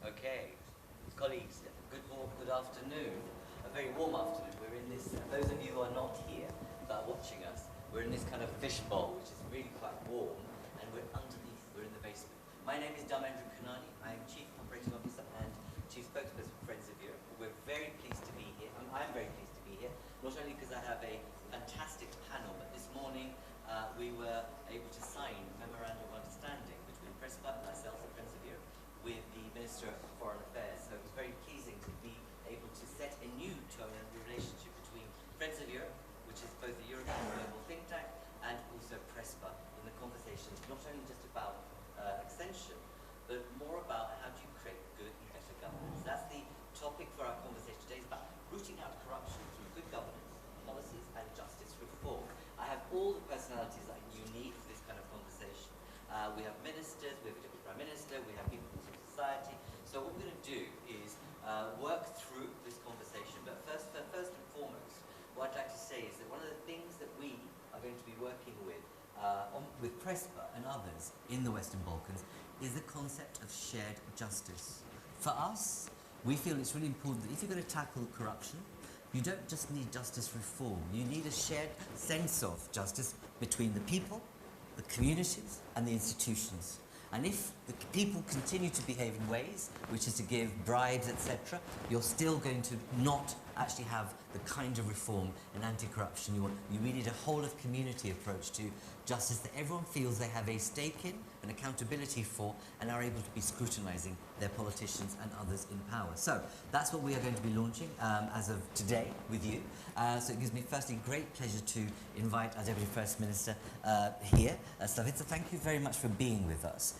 Okay, colleagues, good afternoon. A very warm afternoon. We're in this, those of you who are not here, but are watching us, we're in this kind of fishbowl, which is really quite warm, and we're underneath, we're in the basement. My name is Dharmendra Kanani. I am Chief Operating Officer and Chief Spokesperson for Friends of Europe. We're very pleased to be here. I'm very pleased to be here, not only because I have a fantastic panel, but this morning we were able to sign a memorandum of understanding between Prespa, myself and Friends of Europe, with the Minister of Foreign Affairs. So it was very pleasing to be able to set a new tone in the relationship between Friends of Europe, which is both a European global think tank, and also Prespa, in the conversations not only just about extension, but more about how do you create good and better governance. That's the topic for our conversation today, is about rooting out corruption through good governance, policies, and justice reform. I have all the personalities that you need for this kind of conversation. We have ministers, we have a Deputy Prime Minister, we have people from civil society. So what we're going to do is work through this conversation. But first and foremost, what I'd like to say is that one of the things that we are going to be working with Prespa and others in the Western Balkans is the concept of shared justice. For us, we feel it's really important that if you're going to tackle corruption, you don't just need justice reform. You need a shared sense of justice between the people, the communities, and the institutions. And if the people continue to behave in ways, which is to give bribes, etc., you're still going to not actually have the kind of reform and anti-corruption you want. You really need a whole of community approach to justice that everyone feels they have a stake in and accountability for, and are able to be scrutinizing their politicians and others in power. So that's what we are going to be launching as of today with you. So it gives me firstly great pleasure to invite our Deputy First Minister here, Slavica. Thank you very much for being with us.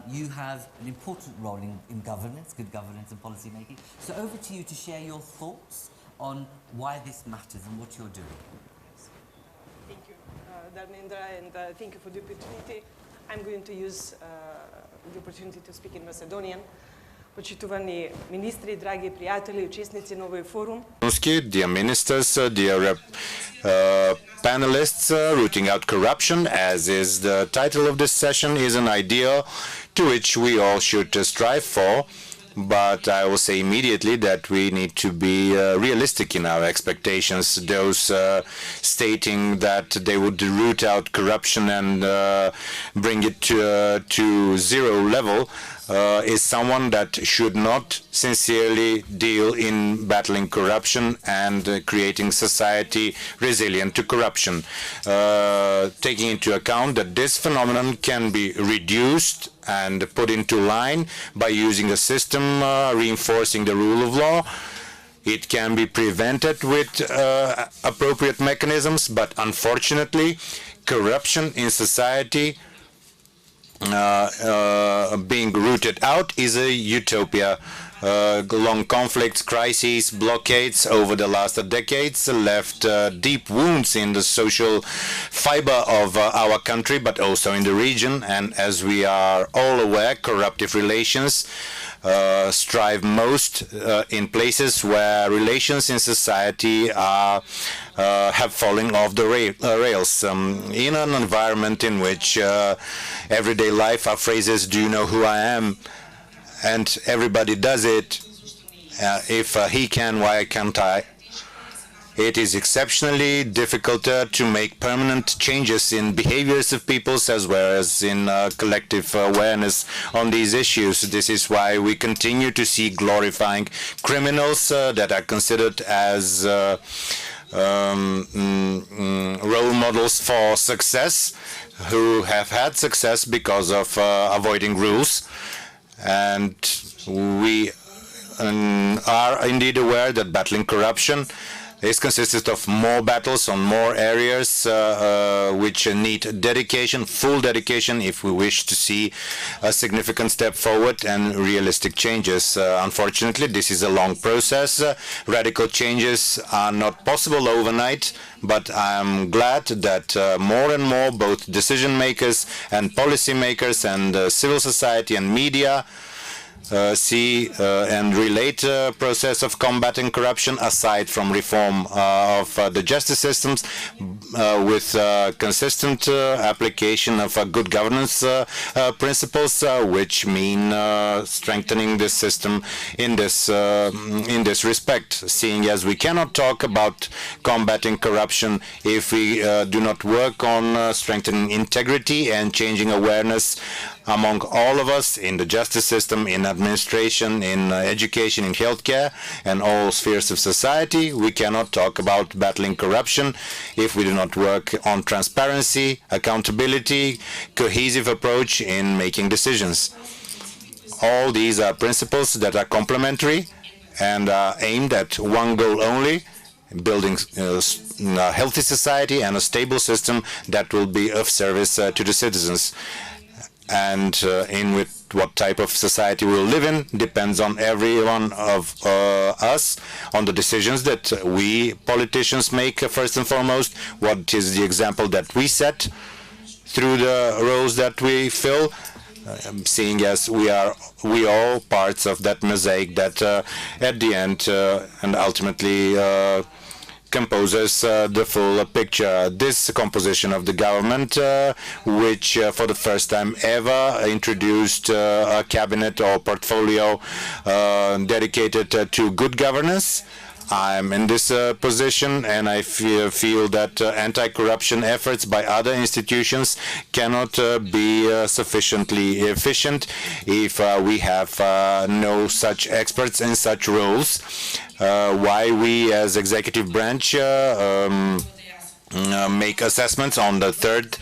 You have an important role in governance, good governance and policy making. So over to you to share your thoughts on why this matters and what you're doing. Thank you, Dharmendra, and thank you for the opportunity. I'm going to use the opportunity to speak in Macedonian. Почитувани министри, драги приятели, участници на овој форум. Dear ministers, dear panelists, rooting out corruption, as is the title of this session, is an ideal to which we all should strive for. But I will say immediately that we need to be realistic in our expectations. Those stating that they would root out corruption and bring it to zero level is someone that should not sincerely deal in battling corruption and creating society resilient to corruption. Taking into account that this phenomenon can be reduced and put into line by using a system reinforcing the rule of law. It can be prevented with appropriate mechanisms, but unfortunately, corruption in society being rooted out is a utopia. Long conflicts, crises, blockades over the last decades left deep wounds in the social fiber of our country, but also in the region. And as we are all aware, corruptive relations strive most in places where relations in society have fallen off the rails. In an environment in which everyday life are phrases, "Do you know who I am?" and everybody does it. If he can, why can't I? It is exceptionally difficult to make permanent changes in behaviors of peoples as well as in collective awareness on these issues. This is why we continue to see glorifying criminals that are considered as role models for success, who have had success because of avoiding rules. And we are indeed aware that battling corruption is consisted of more battles on more areas which need dedication, full dedication, if we wish to see a significant step forward and realistic changes. Unfortunately, this is a long process. Radical changes are not possible overnight, but I'm glad that more and more both decision makers and policy makers and civil society and media see and relate the process of combating corruption aside from reform of the justice systems with consistent application of good governance principles, which mean strengthening the system in this respect, seeing as we cannot talk about combating corruption if we do not work on strengthening integrity and changing awareness among all of us in the justice system, in administration, in education, in healthcare, and all spheres of society. We cannot talk about battling corruption if we do not work on transparency, accountability, cohesive approach in making decisions. All these are principles that are complementary and are aimed at one goal only: building a healthy society and a stable system that will be of service to the citizens. And in with what type of society we'll live in depends on every one of us, on the decisions that we politicians make first and foremost, what is the example that we set through the roles that we fill, seeing as we all parts of that mosaic that at the end and ultimately composes the full picture. This composition of the government, which for the first time ever introduced a cabinet or portfolio dedicated to good governance. I'm in this position, and I feel that anti-corruption efforts by other institutions cannot be sufficiently efficient if we have no such experts in such roles. Why we as executive branch make assessments on the third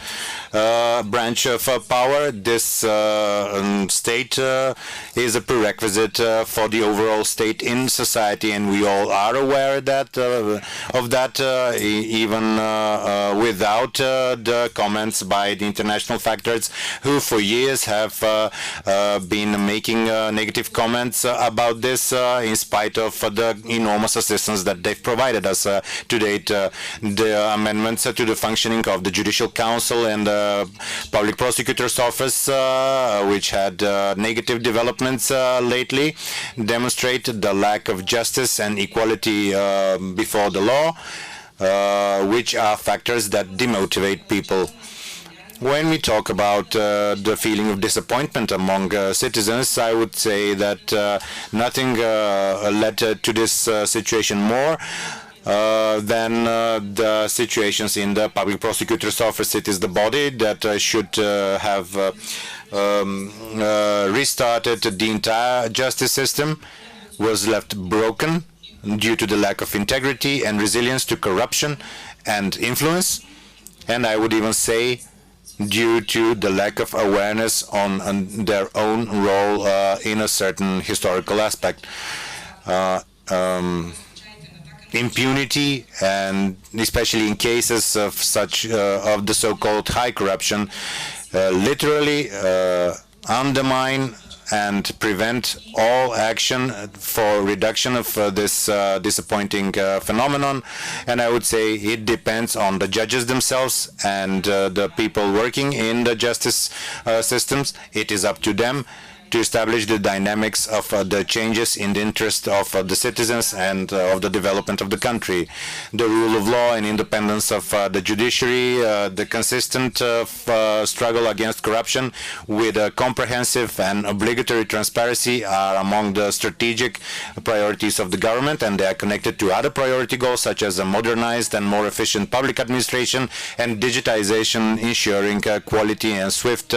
branch of power. This state is a prerequisite for the overall state in society, and we all are aware that of that, even without the comments by the international factors, who for years have been making negative comments about this, in spite of the enormous assistance that they've provided us to date. The amendments to the functioning of the Judicial Council and the Public Prosecutor's Office, which had negative developments lately, demonstrate the lack of justice and equality before the law, which are factors that demotivate people. When we talk about the feeling of disappointment among citizens, I would say that nothing led to this situation more than the situations in the Public Prosecutor's Office. It is the body that should have restarted the entire justice system, was left broken due to the lack of integrity and resilience to corruption and influence, and I would even say due to the lack of awareness on their own role in a certain historical aspect. Impunity, and especially in cases of such of the so-called high corruption, literally undermine and prevent all action for reduction of this disappointing phenomenon. And I would say it depends on the judges themselves and the people working in the justice systems. It is up to them to establish the dynamics of the changes in the interest of the citizens and of the development of the country. The rule of law and independence of the judiciary, the consistent struggle against corruption with a comprehensive and obligatory transparency are among the strategic priorities of the government, and they are connected to other priority goals such as a modernized and more efficient public administration and digitization, ensuring quality and swift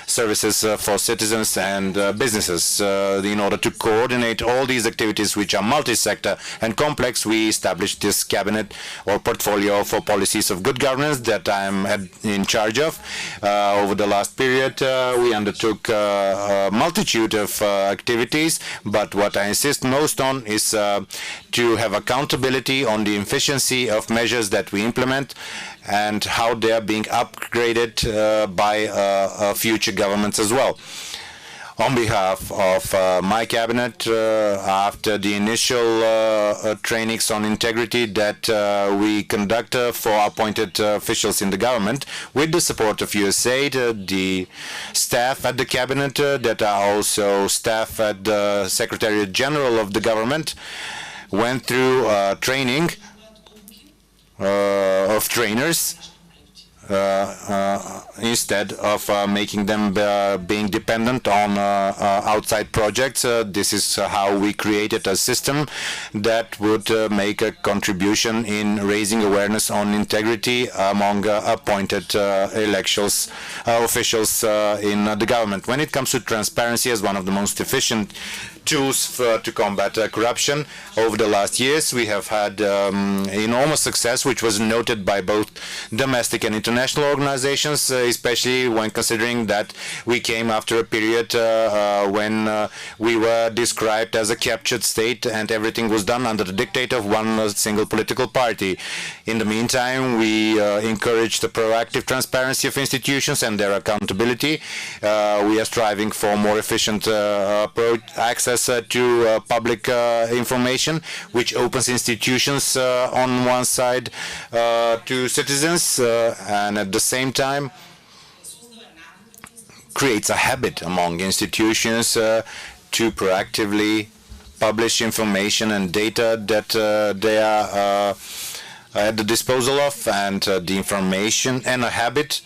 services for citizens and businesses. In order to coordinate all these activities, which are multi-sector and complex, we established this cabinet or portfolio for policies of good governance that I am in charge of. Over the last period, we undertook a multitude of activities, but what I insist most on is to have accountability on the efficiency of measures that we implement and how they are being upgraded by future governments as well. On behalf of my cabinet, after the initial trainings on integrity that we conduct for appointed officials in the government, with the support of USAID, the staff at the cabinet that are also staff at the Secretariat General of the government, went through training of trainers instead of making them being dependent on outside projects. This is how we created a system that would make a contribution in raising awareness on integrity among appointed officials in the government. When it comes to transparency as one of the most efficient tools to combat corruption, over the last years we have had enormous success, which was noted by both domestic and international organizations, especially when considering that we came after a period when we were described as a captured state and everything was done under the dictate of one single political party. In the meantime, we encourage the proactive transparency of institutions and their accountability. We are striving for more efficient access to public information, which opens institutions on one side to citizens and at the same time creates a habit among institutions to proactively publish information and data that they are at the disposal of, and the information and a habit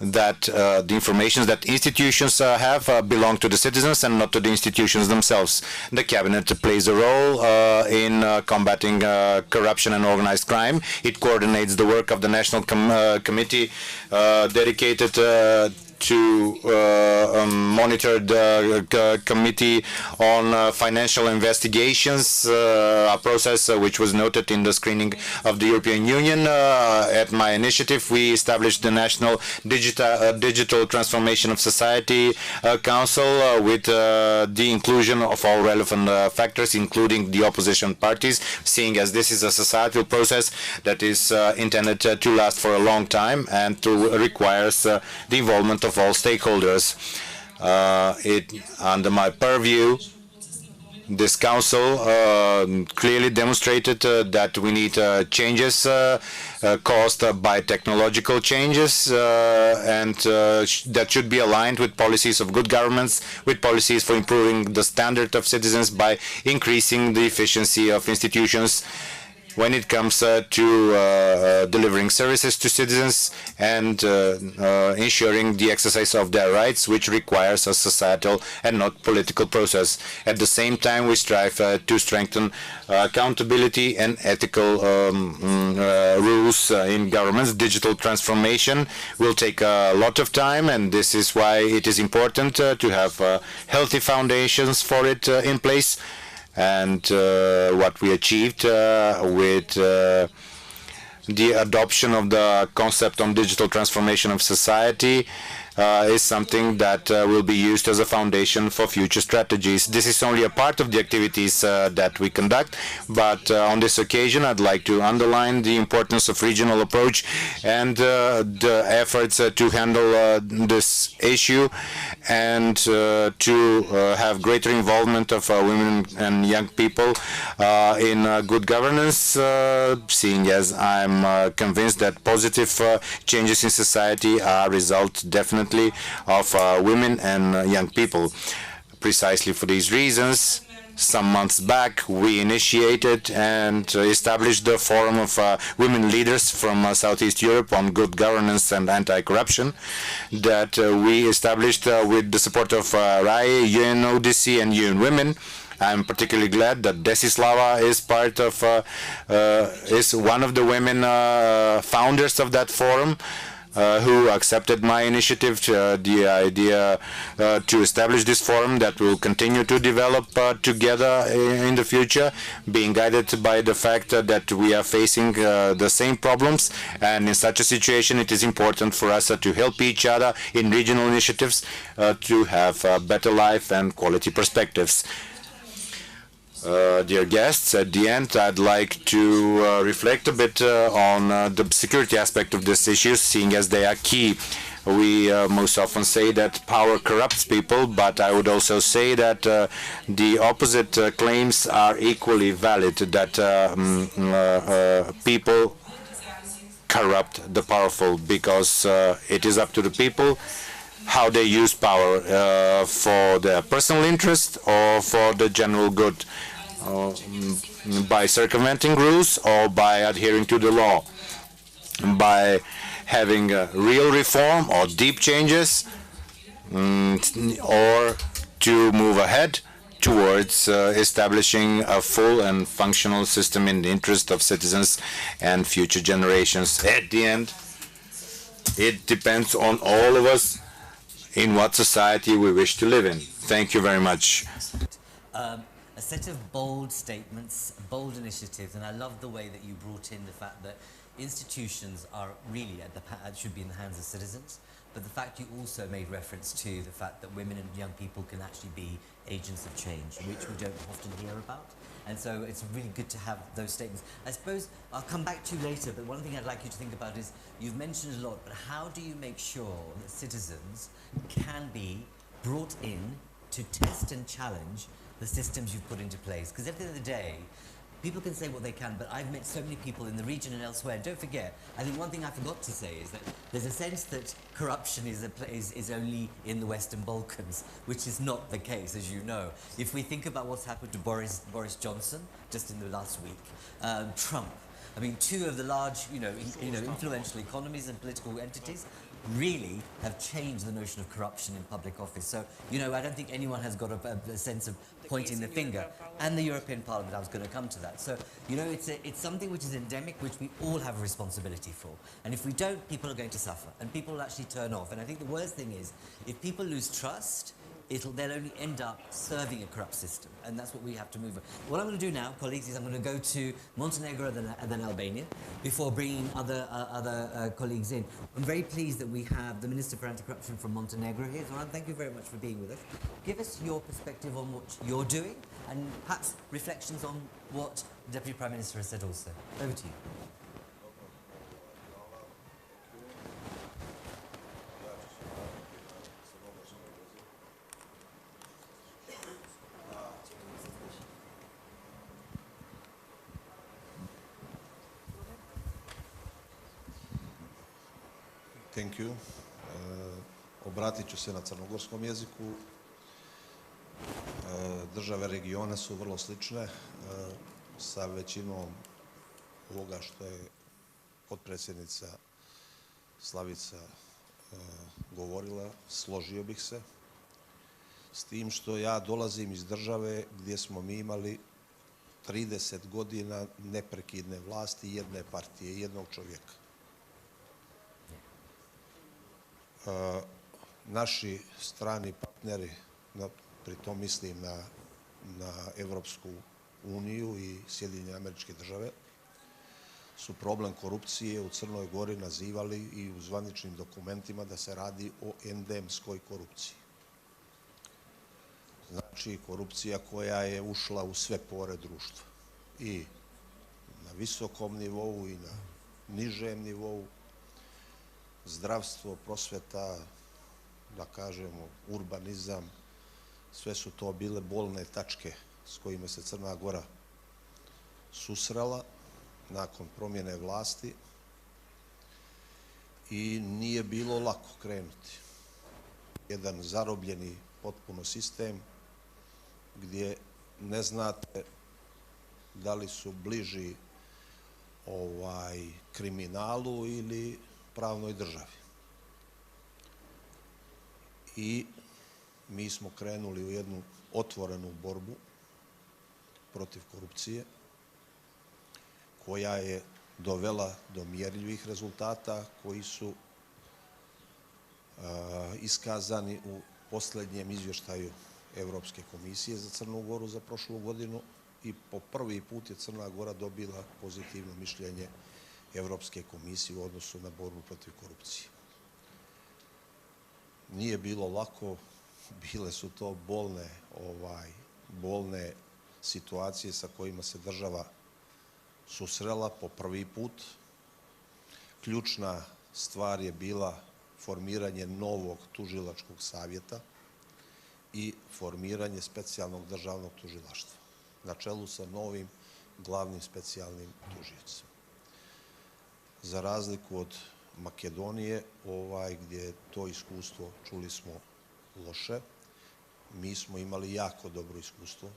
that the information that institutions have belong to the citizens and not to the institutions themselves. The cabinet plays a role in combating corruption and organized crime. It coordinates the work of the National Committee dedicated to monitor the Committee on Financial Investigations, a process which was noted in the screening of the European Union. At my initiative, we established the National Digital Transformation of Society Council with the inclusion of all relevant factors, including the opposition parties, seeing as this is a societal process that is intended to last for a long time and requires the involvement of all stakeholders. Under my purview, this council clearly demonstrated that we need changes caused by technological changes and that should be aligned with policies of good governments, with policies for improving the standard of citizens by increasing the efficiency of institutions when it comes to delivering services to citizens and ensuring the exercise of their rights, which requires a societal and not political process. At the same time, we strive to strengthen accountability and ethical rules in governments. Digital transformation will take a lot of time, and this is why it is important to have healthy foundations for it in place. And what we achieved with the adoption of the concept on digital transformation of society is something that will be used as a foundation for future strategies. This is only a part of the activities that we conduct, but on this occasion I'd like to underline the importance of regional approach and the efforts to handle this issue and to have greater involvement of women and young people in good governance, seeing as I'm convinced that positive changes in society are a result definitely of women and young people. Precisely for these reasons, some months back, we initiated and established the Forum of Women Leaders from Southeast Europe on Good Governance and Anti-Corruption that we established with the support of RAI, UNODC, and UN Women. I'm particularly glad that Desislava is part of, is one of the women founders of that forum. Who accepted my initiative, the idea to establish this forum that will continue to develop together in the future, being guided by the fact that we are facing the same problems, and in such a situation it is important for us to help each other in regional initiatives to have a better life and quality perspectives. Dear guests, at the end, I'd like to reflect a bit on the security aspect of this issue, seeing as they are key. We most often say that power corrupts people, but I would also say that the opposite claims are equally valid, that people corrupt the powerful, because it is up to the people how they use power for their personal interest or for the general good, by circumventing rules or by adhering to the law, by having real reform or deep changes, or to move ahead towards establishing a full and functional system in the interest of citizens and future generations. At the end, it depends on all of us in what society we wish to live in. Thank you very much. A set of bold statements, bold initiatives, and I love the way that you brought in the fact that institutions are really should be in the hands of citizens, but the fact you also made reference to the fact that women and young people can actually be agents of change, which we don't often hear about. And so it's really good to have those statements. I suppose I'll come back to you later, but one thing I'd like you to think about is, you've mentioned a lot, but how do you make sure that citizens can be brought in to test and challenge the systems you've put into place? Because at the end of the day, people can say what they can, but I've met so many people in the region and elsewhere. And don't forget, I think one thing I forgot to say is that there's a sense that corruption is only in the Western Balkans, which is not the case, as you know. If we think about what's happened to Boris Johnson just in the last week, Trump, I mean, two of the large, influential economies and political entities really have changed the notion of corruption in public office. So, I don't think anyone has got a sense of pointing the finger. And the European Parliament, I was going to come to that. So, it's something which is endemic, which we all have a responsibility for. And if we don't, people are going to suffer, and people will actually turn off. And I think the worst thing is, if people lose trust, they'll only end up serving a corrupt system, and that's what we have to move on. What I'm going to do now, colleagues, is I'm going to go to Montenegro and then Albania before bringing other colleagues in. I'm very pleased that we have the Minister for Anti-Corruption from Montenegro here. Zoran, thank you very much for being with us. Give us your perspective on what you're doing, and perhaps reflections on what the Deputy Prime Minister has said also. Over to you. Thank you. Obratit ću se na crnogorskom jeziku. Države regiona su vrlo slične sa većinom ovoga što je potpredsjednica Slavica govorila. Složio bih se s tim što ja dolazim iz države gdje smo mi imali 30 godina neprekidne vlasti jedne partije, jednog čovjeka. Naši strani partneri, pri tom mislim na Evropsku uniju i Sjedinjene Američke Države, su problem korupcije u Crnoj Gori nazivali i u zvaničnim dokumentima da se radi o endemskoj korupciji. Znači, korupcija koja je ušla u sve pore društva, i na visokom nivou i na nižem nivou. Zdravstvo, prosveta, da kažemo, urbanizam, sve su to bile bolne tačke s kojima se Crna Gora susrela nakon promjene vlasti i nije bilo lako krenuti. Jedan zarobljeni potpuno sistem gdje ne znate da li su bliži kriminalu ili pravnoj državi. I mi smo krenuli u jednu otvorenu borbu protiv korupcije, koja je dovela do mjerljivih rezultata koji su iskazani u posljednjem izvještaju Evropske komisije za Crnu Goru za prošlu godinu i po prvi put je Crna Gora dobila pozitivno mišljenje Evropske komisije u odnosu na borbu protiv korupcije. Nije bilo lako, bile su to bolne situacije sa kojima se država susrela po prvi put. Ključna stvar je bila formiranje novog tužilačkog savjeta i formiranje specijalnog državnog tužilaštva na čelu sa novim glavnim specijalnim tužiocem. Za razliku od Makedonije, gdje je to iskustvo, čuli smo, loše, mi smo imali jako dobro iskustvo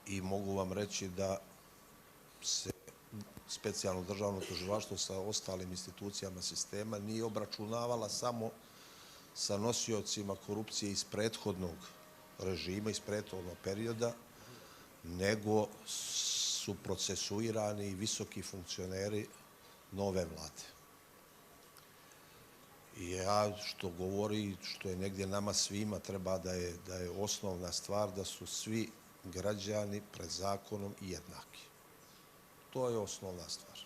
i mogu vam reći da se specijalno državno tužilaštvo sa ostalim institucijama sistema nije obračunavala samo sa nosiocima korupcije iz prethodnog režima, iz prethodnog perioda, nego su procesuirani i visoki funkcioneri nove vlade. I što govori, što je negdje nama svima treba da je osnovna stvar da su svi građani pred zakonom jednaki. To je osnovna stvar.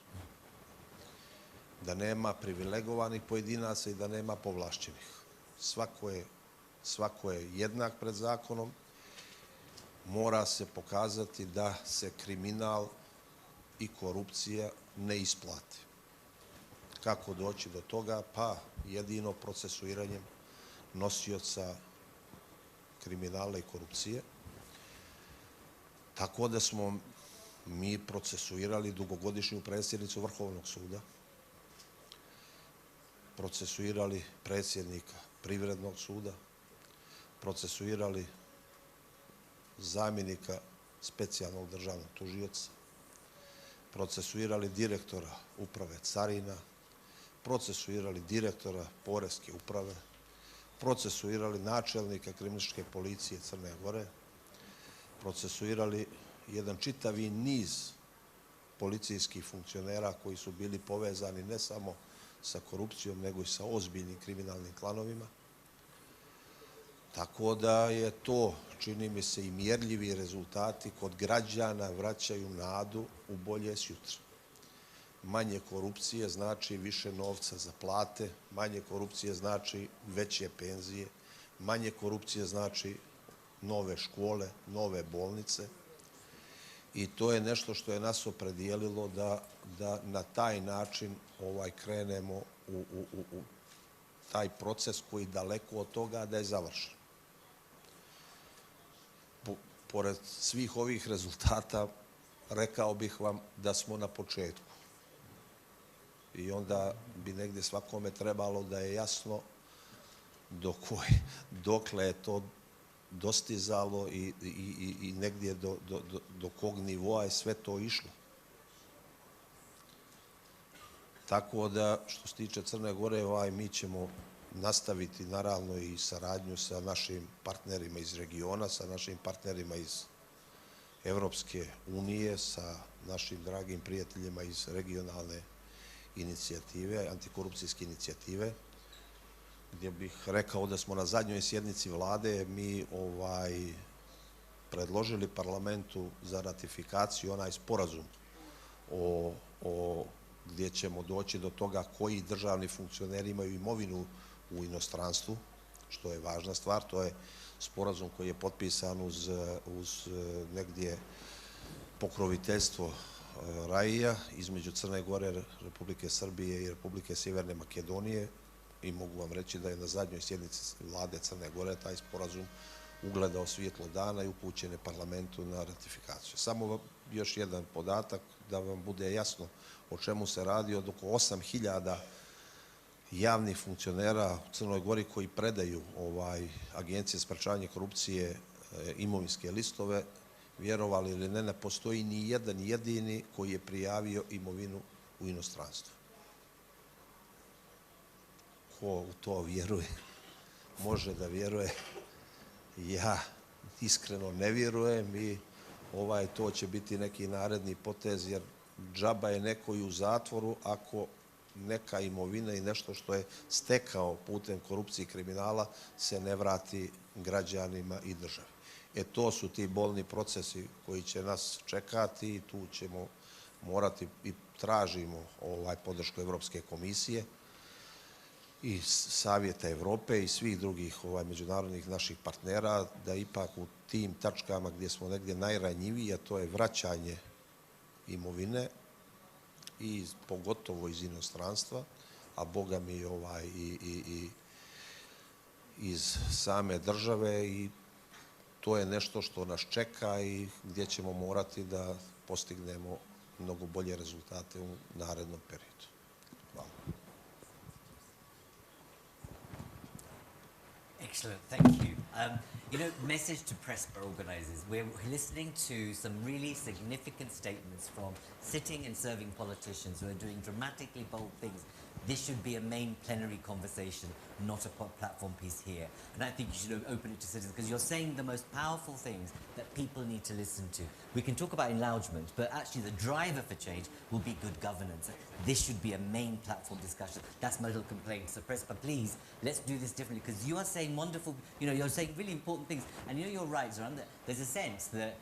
Da nema privilegovanih pojedinaca i da nema povlašćenih. Svako je jednak pred zakonom. Mora se pokazati da se kriminal i korupcija ne isplate. Kako doći do toga? Pa jedino procesuiranjem nosioca kriminala i korupcije. Tako da smo mi procesuirali dugogodišnju predsjednicu Vrhovnog suda, procesuirali predsjednika Privrednog suda, procesuirali zamjenika specijalnog državnog tužioca, procesuirali direktora uprave carina, procesuirali direktora Poreske uprave, procesuirali načelnika kriminalističke policije Crne Gore, procesuirali jedan čitavi niz policijskih funkcionera koji su bili povezani ne samo sa korupcijom, nego i sa ozbiljnim kriminalnim klanovima. Tako da je to, čini mi se, i mjerljivi rezultati kod građana vraćaju nadu u bolje sutra. Manje korupcije znači više novca za plate, manje korupcije znači veće penzije, manje korupcije znači nove škole, nove bolnice. I to je nešto što je nas opredijelilo da na taj način krenemo u taj proces koji daleko od toga da je završen. Pored svih ovih rezultata, rekao bih vam da smo na početku. I onda bi negdje svakome trebalo da je jasno dokle je to dostizalo i negdje do kog nivoa je sve to išlo. Tako da, što se tiče Crne Gore, mi ćemo nastaviti naravno i saradnju sa našim partnerima iz regiona, sa našim partnerima iz Evropske unije, sa našim dragim prijateljima iz regionalne inicijative, antikorupcijske inicijative, gdje bih rekao da smo na zadnjoj sjednici vlade mi predložili parlamentu za ratifikaciju onaj sporazum gdje ćemo doći do toga koji državni funkcioneri imaju imovinu u inostranstvu, što je važna stvar. To je sporazum koji je potpisan uz negdje pokroviteljstvo RAI-a između Crne Gore, Republike Srbije i Republike Sjeverne Makedonije i mogu vam reći da je na zadnjoj sjednici vlade Crne Gore taj sporazum ugledao svjetlo dana i upućen je parlamentu na ratifikaciju. Samo još jedan podatak da vam bude jasno o čemu se radi. Od oko 8.000 javnih funkcionera u Crnoj Gori koji predaju Agencije za sprečavanje korupcije imovinske listove, vjerovali ili ne, ne postoji ni jedan jedini koji je prijavio imovinu u inostranstvu. Ko u to vjeruje, može da vjeruje. Ja iskreno ne vjerujem i to će biti neki naredni potez, jer džaba je neko i u zatvoru ako neka imovina i nešto što je stekao putem korupcije i kriminala se ne vrati građanima i državi. To su ti bolni procesi koji će nas čekati i tu ćemo morati i tražimo podršku Evropske komisije i Savjeta Evrope i svih drugih međunarodnih naših partnera da ipak u tim tačkama gdje smo negdje najranjiviji, a to je vraćanje imovine i pogotovo iz inostranstva, a boga mi i iz same države, i to je nešto što nas čeka i gdje ćemo morati da postignemo mnogo bolje rezultate u narednom periodu. Hvala. Excellent, thank you. Message to Prespa organizers. We're listening to some really significant statements from sitting and serving politicians who are doing dramatically bold things. This should be a main plenary conversation, not a platform piece here. And I think you should open it to citizens, because you're saying the most powerful things that people need to listen to. We can talk about enlargement, but actually the driver for change will be good governance. This should be a main platform discussion. That's my little complaint. So Prespa, please, let's do this differently, because you are saying wonderful, you're saying really important things. And you're right, Zoran, that there's a sense that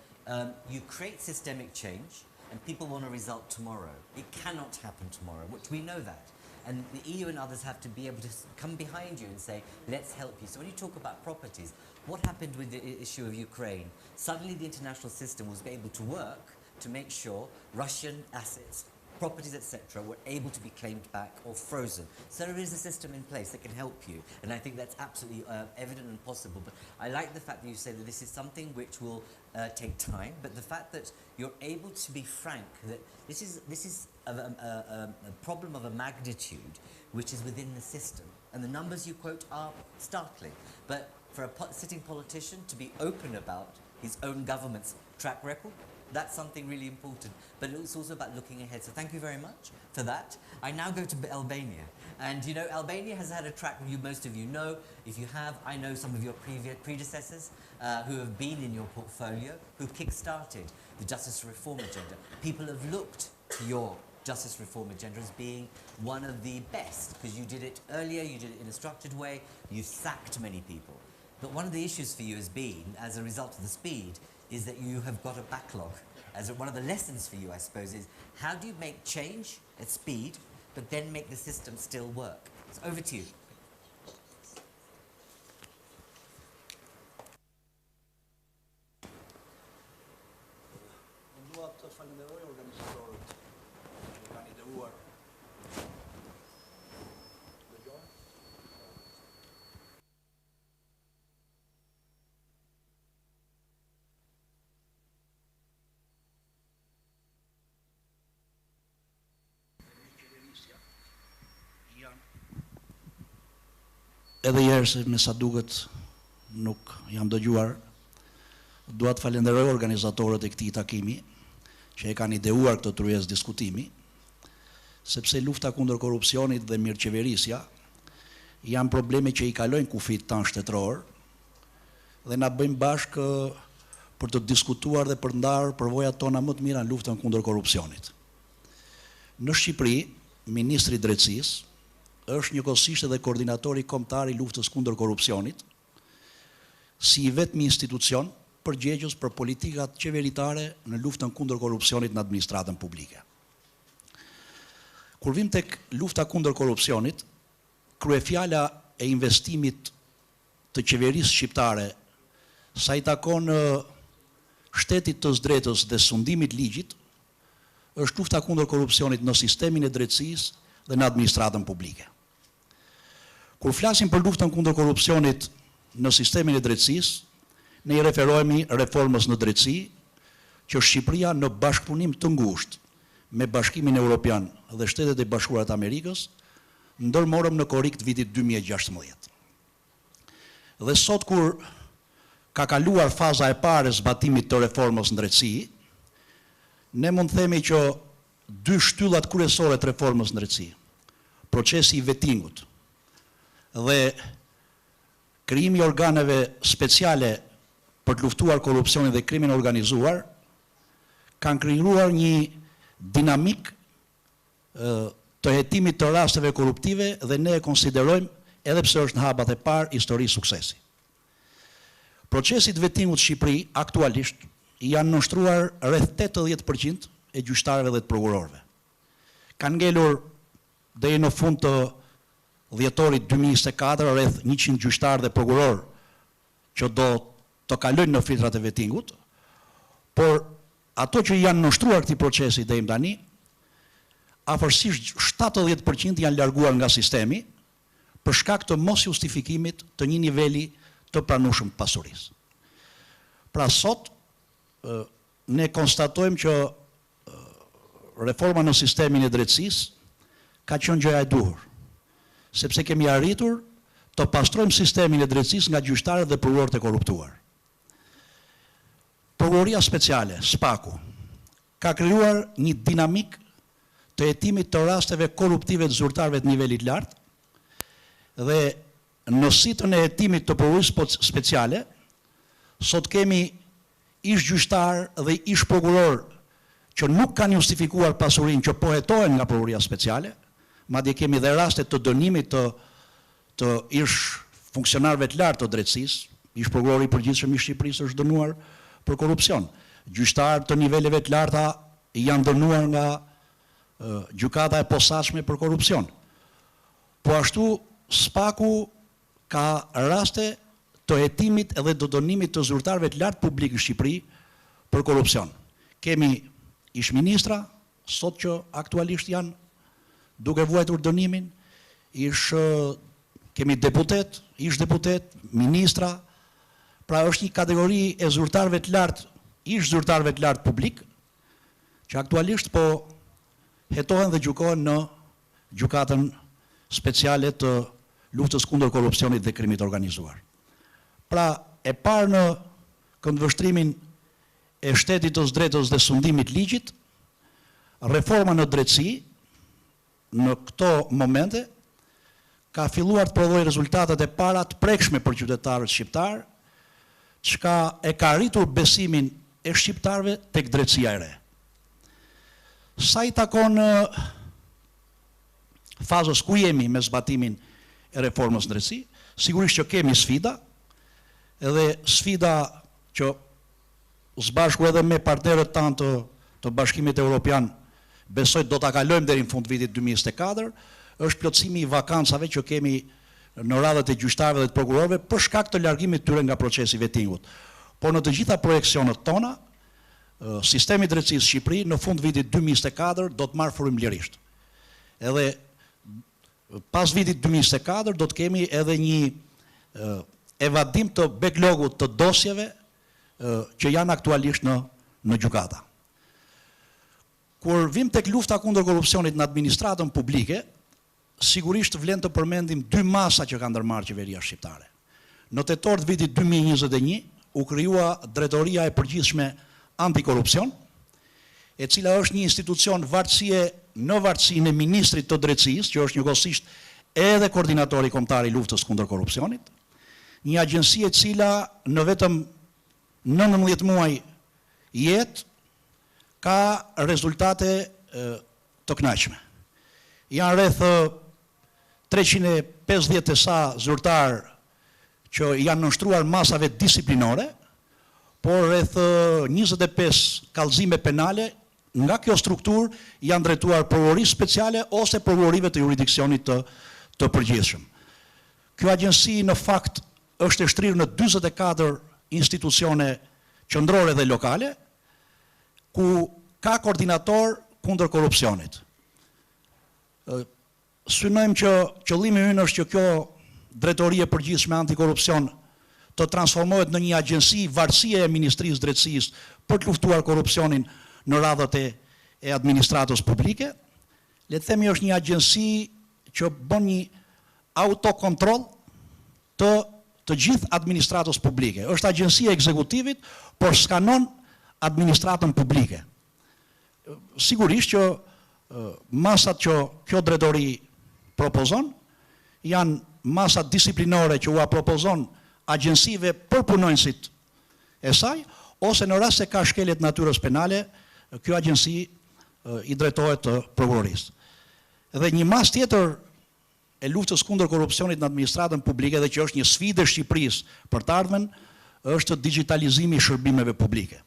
you create systemic change and people want a result tomorrow. It cannot happen tomorrow, which we know that. And the EU and others have to be able to come behind you and say, let's help you. So when you talk about properties, what happened with the issue of Ukraine? Suddenly the international system was able to work to make sure Russian assets, properties, etc., were able to be claimed back or frozen. So there is a system in place that can help you. And I think that's absolutely evident and possible. But I like the fact that you say that this is something which will take time, but the fact that you're able to be frank that this is a problem of a magnitude which is within the system. And the numbers you quote are startling. But for a sitting politician to be open about his own government's track record, that's something really important. But it's also about looking ahead. So thank you very much for that. I now go to Albania. And Albania has had a track review, most of you know. If you have, I know some of your predecessors who have been in your portfolio, who kick-started the justice reform agenda. People have looked to your justice reform agenda as being one of the best, because you did it earlier, you did it in a structured way, you sacked many people. But one of the issues for you has been, as a result of the speed, is that you have got a backlog. As one of the lessons for you, I suppose, is how do you make change at speed, but then make the system still work? So over to you. Edhe jherë, se me sa duket nuk jam dëgjuar, dua të falenderoj organizatorët e këtij takimi që e kanë ideuar këtë tryezë diskutimi, sepse lufta kundër korrupsionit dhe mirëqeverisja janë probleme që i kalojnë kufit tanë shtetëror dhe na bëjmë bashkë për të diskutuar dhe për ndarë përvojat tona më të mira në luftën kundër korrupsionit. Në Shqipëri, Ministri i Drejtësisë është njëkohësisht edhe koordinatori kombëtar i luftës kundër korrupsionit, si i vetmi institucion përgjegjës për politikat qeveritare në luftën kundër korrupsionit në administratën publike. Kur vim tek lufta kundër korrupsionit, kryefjala e investimit të qeverisë shqiptare sa i takon shtetit të drejtës dhe sundimit ligjit, është lufta kundër korrupsionit në sistemin e drejtësisë dhe në administratën publike. Kur flasim për luftën kundër korrupsionit në sistemin e drejtësisë, ne i referohemi reformës në drejtësi, që Shqipëria në bashkëpunim të ngushtë me Bashkimin Evropian dhe Shtetet e Bashkuara të Amerikës ndërmorëm në korrik të vitit 2016. Dhe sot kur ka kaluar faza e parë e zbatimit të reformës në drejtësi, ne mund themi që dy shtyllat kryesore të reformës në drejtësi, procesi i vettingut dhe krijimi i organeve speciale për të luftuar korrupsionin dhe krimin e organizuar, kanë krijuar një dinamik të hetimit të rasteve korruptive dhe ne e konsiderojmë, edhe pse është në hapat e parë, histori suksesi. Procesi i vettingut në Shqipëri aktualisht janë nënshtruar rreth 80% e gjyqtarëve dhe të prokurorëve. Kanë ngelur deri në fund të dhjetorit 2024 rreth 100 gjyqtarë dhe prokurorë që do të kalojnë në filtrat e vettingut, por ato që janë nënshtruar këtij procesi deri tani, afërsisht 70% janë larguar nga sistemi për shkak të mos justifikimit të një niveli të pranueshëm të pasurisë. Pra sot ne konstatojmë që reforma në sistemin e drejtësisë ka qenë gjëja e duhur, sepse kemi arritur të pastrojmë sistemin e drejtësisë nga gjyqtarët dhe prokurorët e korruptuar. Prokuroria speciale, SPAKU, ka krijuar një dinamik të hetimit të rasteve korruptive të zyrtarëve të nivelit lartë dhe në sitën e hetimit të prokurorisë speciale, sot kemi ish gjyqtar dhe ish prokuror që nuk kanë justifikuar pasurinë që po hetohen nga prokuroria speciale, madje kemi dhe raste të dënimit të ish funksionarëve të lartë të drejtësisë, ish prokurori i përgjithshëm i Shqipërisë është dënuar për korrupsion. Gjyqtarë të niveleve të larta janë dënuar nga gjykata e posaçme për korrupsion. Po ashtu SPAKU ka raste të hetimit edhe të dënimit të zyrtarëve të lartë publik në Shqipëri për korrupsion. Kemi ish ministra, sot që aktualisht janë duke vuajtur dënimin, kemi deputet, ish deputet, ministra, pra është një kategori e zyrtarëve të lartë, ish zyrtarëve të lartë publik, që aktualisht po hetohen dhe gjykohen në gjykatën speciale të luftës kundër korrupsionit dhe krimit organizuar. Pra, e parë në këndvështrimin e shtetit të drejtës dhe sundimit ligjit, reforma në drejtësi, në këto momente, ka filluar të prodhojë rezultatet e para të prekshme për qytetarët shqiptar, çka e ka rritur besimin e shqiptarëve tek drejtësia e re. Sa i takon fazës ku jemi me zbatimin e reformës në drejtësi, sigurisht që kemi sfida, edhe sfida që së bashku edhe me partnerët tanë të Bashkimit Evropian besoj do ta kalojmë deri në fund vitit 2024, është plotësimi i vakancave që kemi në radhët e gjyqtarëve dhe të prokurorëve për shkak të largimit tyre nga procesi i vettingut. Por në të gjitha projeksionet tona, sistemi i drejtësisë në Shqipëri në fund vitit 2024 do të marrë frymëlirisht. Edhe pas vitit 2024 do të kemi edhe një evadim të backlogut të dosjeve që janë aktualisht në gjykata. Kur vim tek lufta kundër korrupsionit në administratën publike, sigurisht vlen të përmendim dy masa që ka ndërmarrë qeveria shqiptare. Në tetor të vitit 2021 u krijua Drejtoria e Përgjithshme Antikorrupsion, e cila është një institucion varësie në varësinë e ministrit të drejtësisë, që është njëkohësisht edhe koordinatori kombëtar i luftës kundër korrupsionit, një agjenci e cila në vetëm 19 muaj jetë ka rezultate të kënaqshme. Janë rreth 350 e sa zyrtar që janë nënshtruar masave disiplinore, por rreth 25 kallëzime penale nga kjo strukturë janë drejtuar prokurorisë speciale ose prokurorive të jurisdiksionit të përgjithshëm. Kjo agjenci në fakt është e shtrirë në 44 institucione qendrore dhe lokale, ku ka koordinator kundër korrupsionit. Synojmë që qëllimi ynë është që kjo Drejtori e Përgjithshme Antikorrupsion të transformohet në një agjenci varësie e Ministrisë Drejtësisë për të luftuar korrupsionin në radhët e administratës publike. Le të themi është një agjenci që bën një autokontroll të të gjithë administratës publike. Është agjensia e ekzekutivit, por skanon administratën publike. Sigurisht që masat që kjo drejtori propozon, janë masat disiplinore që ua propozon agjensive për punonjësit e saj, ose në rast se ka shkeljet natyrës penale, kjo agjensi i drejtohet të prokurorisë. Dhe një mas tjetër e luftës kundër korrupsionit në administratën publike dhe që është një sfidë e Shqipërisë për të ardhmen, është digitalizimi i shërbimeve publike.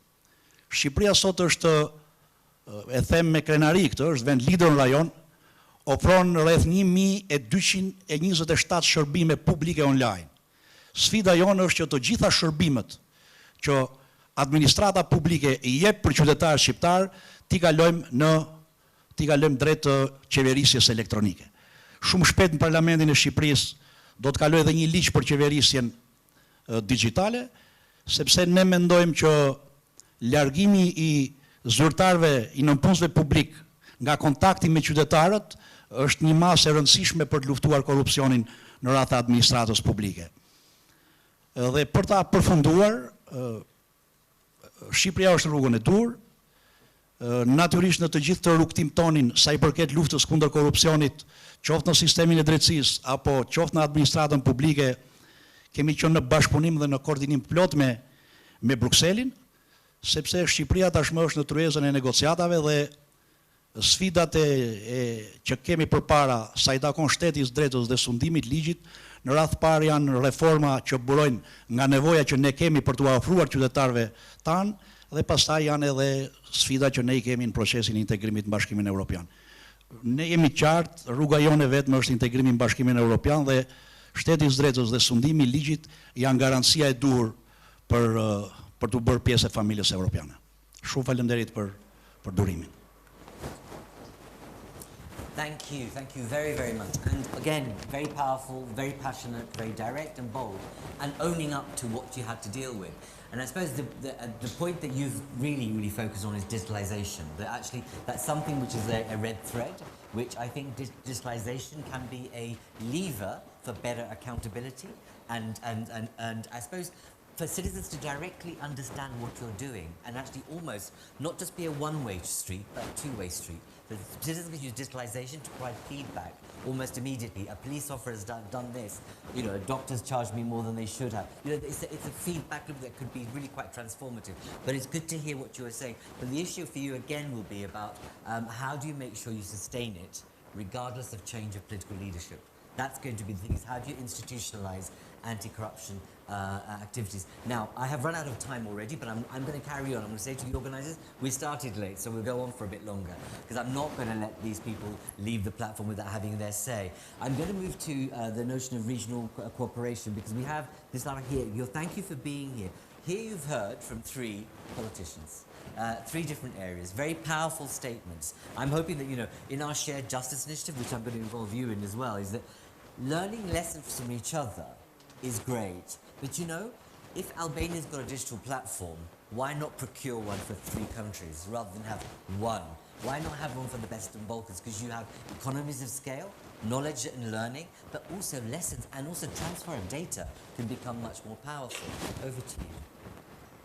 Shqipëria sot është, e them me krenari këtë, është vend lider në rajon, ofron rreth 1227 shërbime publike online. Sfida jonë është që të gjitha shërbimet që administrata publike i jep për qytetarë shqiptar, t'i kalojmë drejt të qeverisjes elektronike. Shumë shpejt në Parlamentin e Shqipërisë do të kaloj edhe një ligj për qeverisjen digjitale, sepse ne mendojmë që largimi i zyrtarëve i nënpunësve publik nga kontakti me qytetarët është një masë e rëndësishme për të luftuar korrupsionin në radhë të administratës publike. Dhe për ta përfunduar, Shqipëria është në rrugën e dur, natyrisht në të gjithë të rrugtimtonin sa i përket luftës kundër korrupsionit, qoftë në sistemin e drejtësisë apo qoftë në administratën publike, kemi qenë në bashkëpunim dhe në koordinim plot me Brukselin, sepse Shqipëria tashmë është në tryezën e negociatave dhe sfidat që kemi përpara sa i takon shtetit drejtës dhe sundimit ligjit, në radhë parë janë reforma që burojnë nga nevoja që ne kemi për t'u ofruar qytetarëve tanë, dhe pastaj janë edhe sfida që ne i kemi në procesin e integrimit në Bashkimin Evropian. Ne jemi qartë, rruga jone vetëm është integrimi në Bashkimin Evropian dhe shteti i drejtës dhe sundimi i ligjit janë garancia e duhur për t'u bërë pjesë e familjes evropiane. Shumë faleminderit për durimin. Thank you very, very much. And again, very powerful, very passionate, very direct and bold, and owning up to what you had to deal with. And I suppose the point that you've really focused on is digitalization. That actually, that's something which is a red thread, which I think digitalization can be a lever for better accountability and I suppose for citizens to directly understand what you're doing and actually almost not just be a one-way street, but a two-way street. The citizens can use digitalization to provide feedback almost immediately. A police officer has done this, you know, doctors charged me more than they should have. You know, it's a feedback loop that could be really quite transformative. But it's good to hear what you were saying. But the issue for you again will be about how do you make sure you sustain it regardless of change of political leadership? That's going to be the thing, is how do you institutionalize anti-corruption activities. Now, I have run out of time already, but I'm going to carry on. I'm going to say to the organisers, we started late, so we'll go on for a bit longer, because I'm not going to let these people leave the platform without having their say. I'm going to move to the notion of regional cooperation, because we have this line here. Thank you for being here. Here you've heard from three politicians. Three different areas, very powerful statements. I'm hoping that, you know, in our shared justice initiative, which I'm going to involve you in as well, is that learning lessons from each other is great. But you know, if Albania's got a digital platform, why not procure one for 3 countries rather than have one? Why not have one for the Western Balkans? Because you have economies of scale, knowledge and learning, but also lessons and also transfer of data can become much more powerful. Over to you.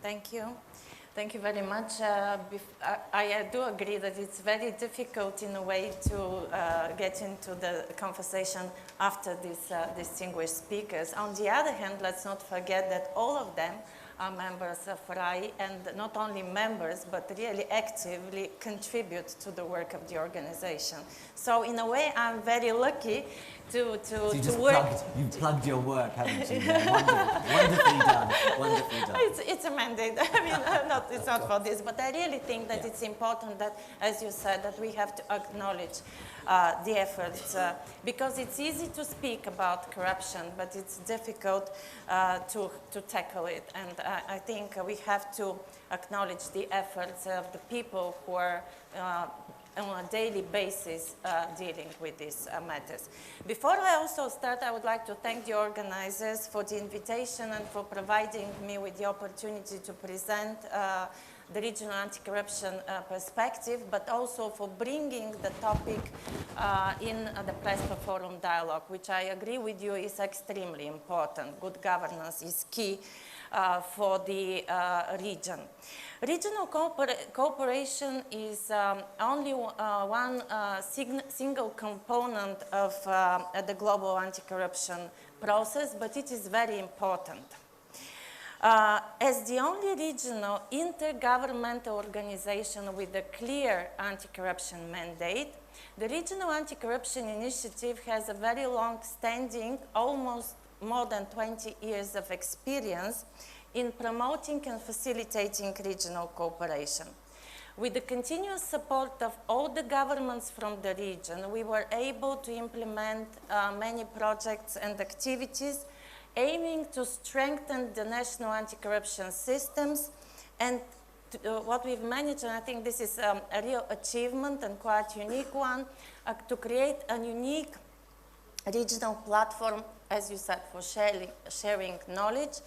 Thank you. Thank you very much. I do agree that it's very difficult in a way to get into the conversation after these distinguished speakers. On the other hand, let's not forget that all of them are members of RAI, and not only members, but really actively contribute to the work of the organization. So in a way, I'm very lucky to work. You've plugged your work, haven't you? Wonderfully done. Wonderfully done. It's a mandate. I mean, it's not for this, but I really think that it's important that, as you said, that we have to acknowledge the efforts, because it's easy to speak about corruption, but it's difficult to tackle it. And I think we have to acknowledge the efforts of the people who are on a daily basis dealing with these matters. Before I also start, I would like to thank the organizers for the invitation and for providing me with the opportunity to present the regional anti-corruption perspective, but also for bringing the topic in the Prespa Forum Dialogue, which I agree with you is extremely important. Good governance is key for the region. Regional cooperation is only one single component of the global anti-corruption process, but it is very important. As the only regional intergovernmental organization with a clear anti-corruption mandate, the Regional Anti-Corruption Initiative has a very long-standing, almost more than 20 years of experience in promoting and facilitating regional cooperation. With the continuous support of all the governments from the region, we were able to implement many projects and activities aiming to strengthen the national anti-corruption systems, and what we've managed, and I think this is a real achievement and quite unique one, to create a unique regional platform, as you said, for sharing knowledge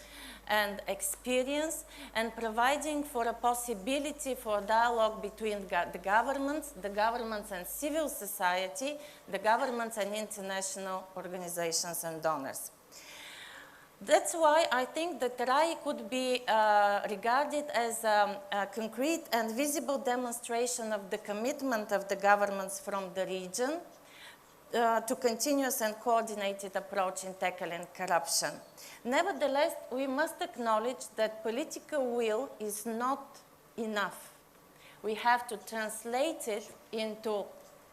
and experience, and providing for a possibility for dialogue between the governments and civil society, the governments and international organizations and donors. That's why I think that RAI could be regarded as a concrete and visible demonstration of the commitment of the governments from the region to continuous and coordinated approach in tackling corruption. Nevertheless, we must acknowledge that political will is not enough. We have to translate it into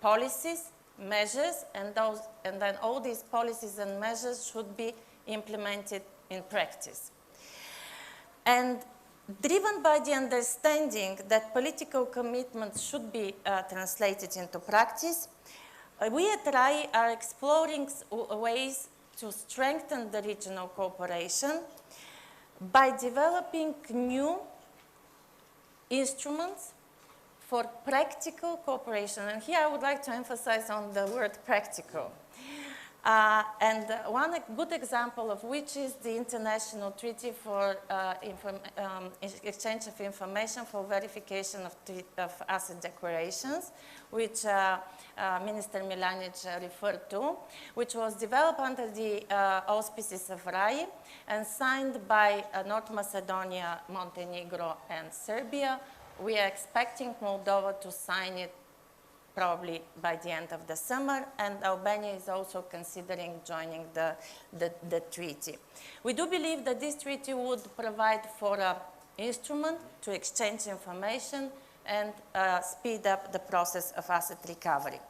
policies, measures, and then all these policies and measures should be implemented in practice. And driven by the understanding that political commitments should be translated into practice, we at RAI are exploring ways to strengthen the regional cooperation by developing new instruments for practical cooperation. And here I would like to emphasize on the word practical. And one good example of which is the International Treaty for Exchange of Information for Verification of Asset Declarations, which Minister Milanic referred to, which was developed under the auspices of RAI and signed by North Macedonia, Montenegro, and Serbia. We are expecting Moldova to sign it probably by the end of the summer, and Albania is also considering joining the treaty. We do believe that this treaty would provide for an instrument to exchange information and speed up the process of asset recovery.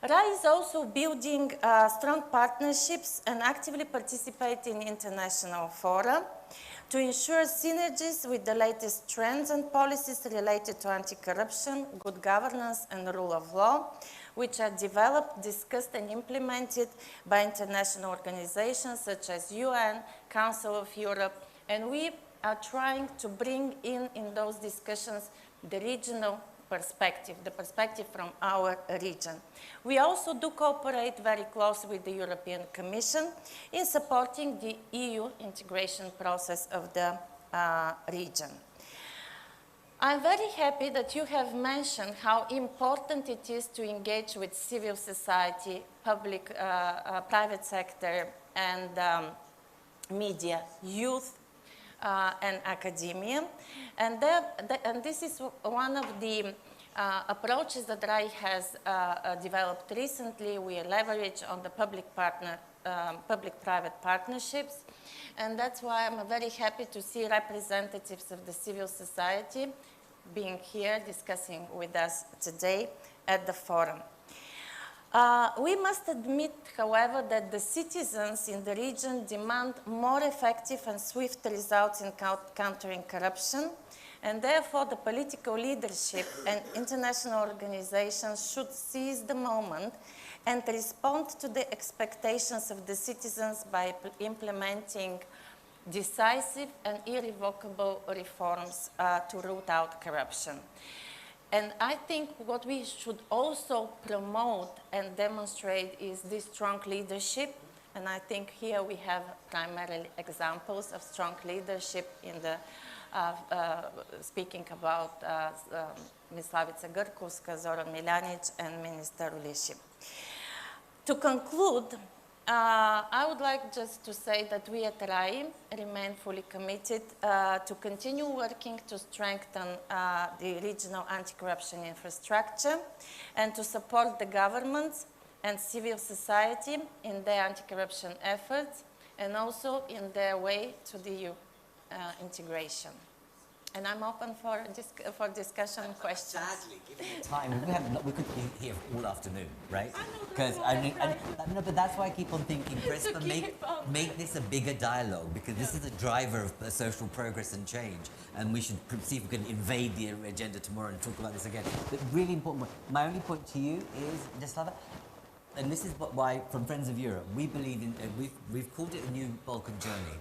RAI is also building strong partnerships and actively participate in international fora to ensure synergies with the latest trends and policies related to anti-corruption, good governance, and rule of law, which are developed, discussed, and implemented by international organizations such as UN, Council of Europe, and we are trying to bring in those discussions the regional perspective, the perspective from our region. We also do cooperate very closely with the European Commission in supporting the EU integration process of the region. I'm very happy that you have mentioned how important it is to engage with civil society, public, private sector, and media, youth, and academia. And this is one of the approaches that RAI has developed recently. We leverage on the public-private partnerships. And that's why I'm very happy to see representatives of the civil society being here discussing with us today at the forum. We must admit, however, that the citizens in the region demand more effective and swift results in countering corruption, and therefore the political leadership and international organizations should seize the moment and respond to the expectations of the citizens by implementing decisive and irrevocable reforms to root out corruption. And I think what we should also promote and demonstrate is this strong leadership. And I think here we have primarily examples of strong leadership in the speaking about Ms. Slavica Grkovska, Zoran Miljanic, and Minister Ulishi. To conclude, I would like just to say that we at RAI remain fully committed to continue working to strengthen the regional anti-corruption infrastructure and to support the governments and civil society in their anti-corruption efforts and also in their way to the EU integration. And I'm open for discussion and questions. Sadly, given the time, we could be here all afternoon, right? Because no, but that's why I keep on thinking, Prespa, make this a bigger dialogue, because this is a driver of social progress and change, and we should see if we can invade the agenda tomorrow and talk about this again. But really important. My only point to you is, Deslava, and this is why, from Friends of Europe, we believe in. We've called it a new Balkan journey.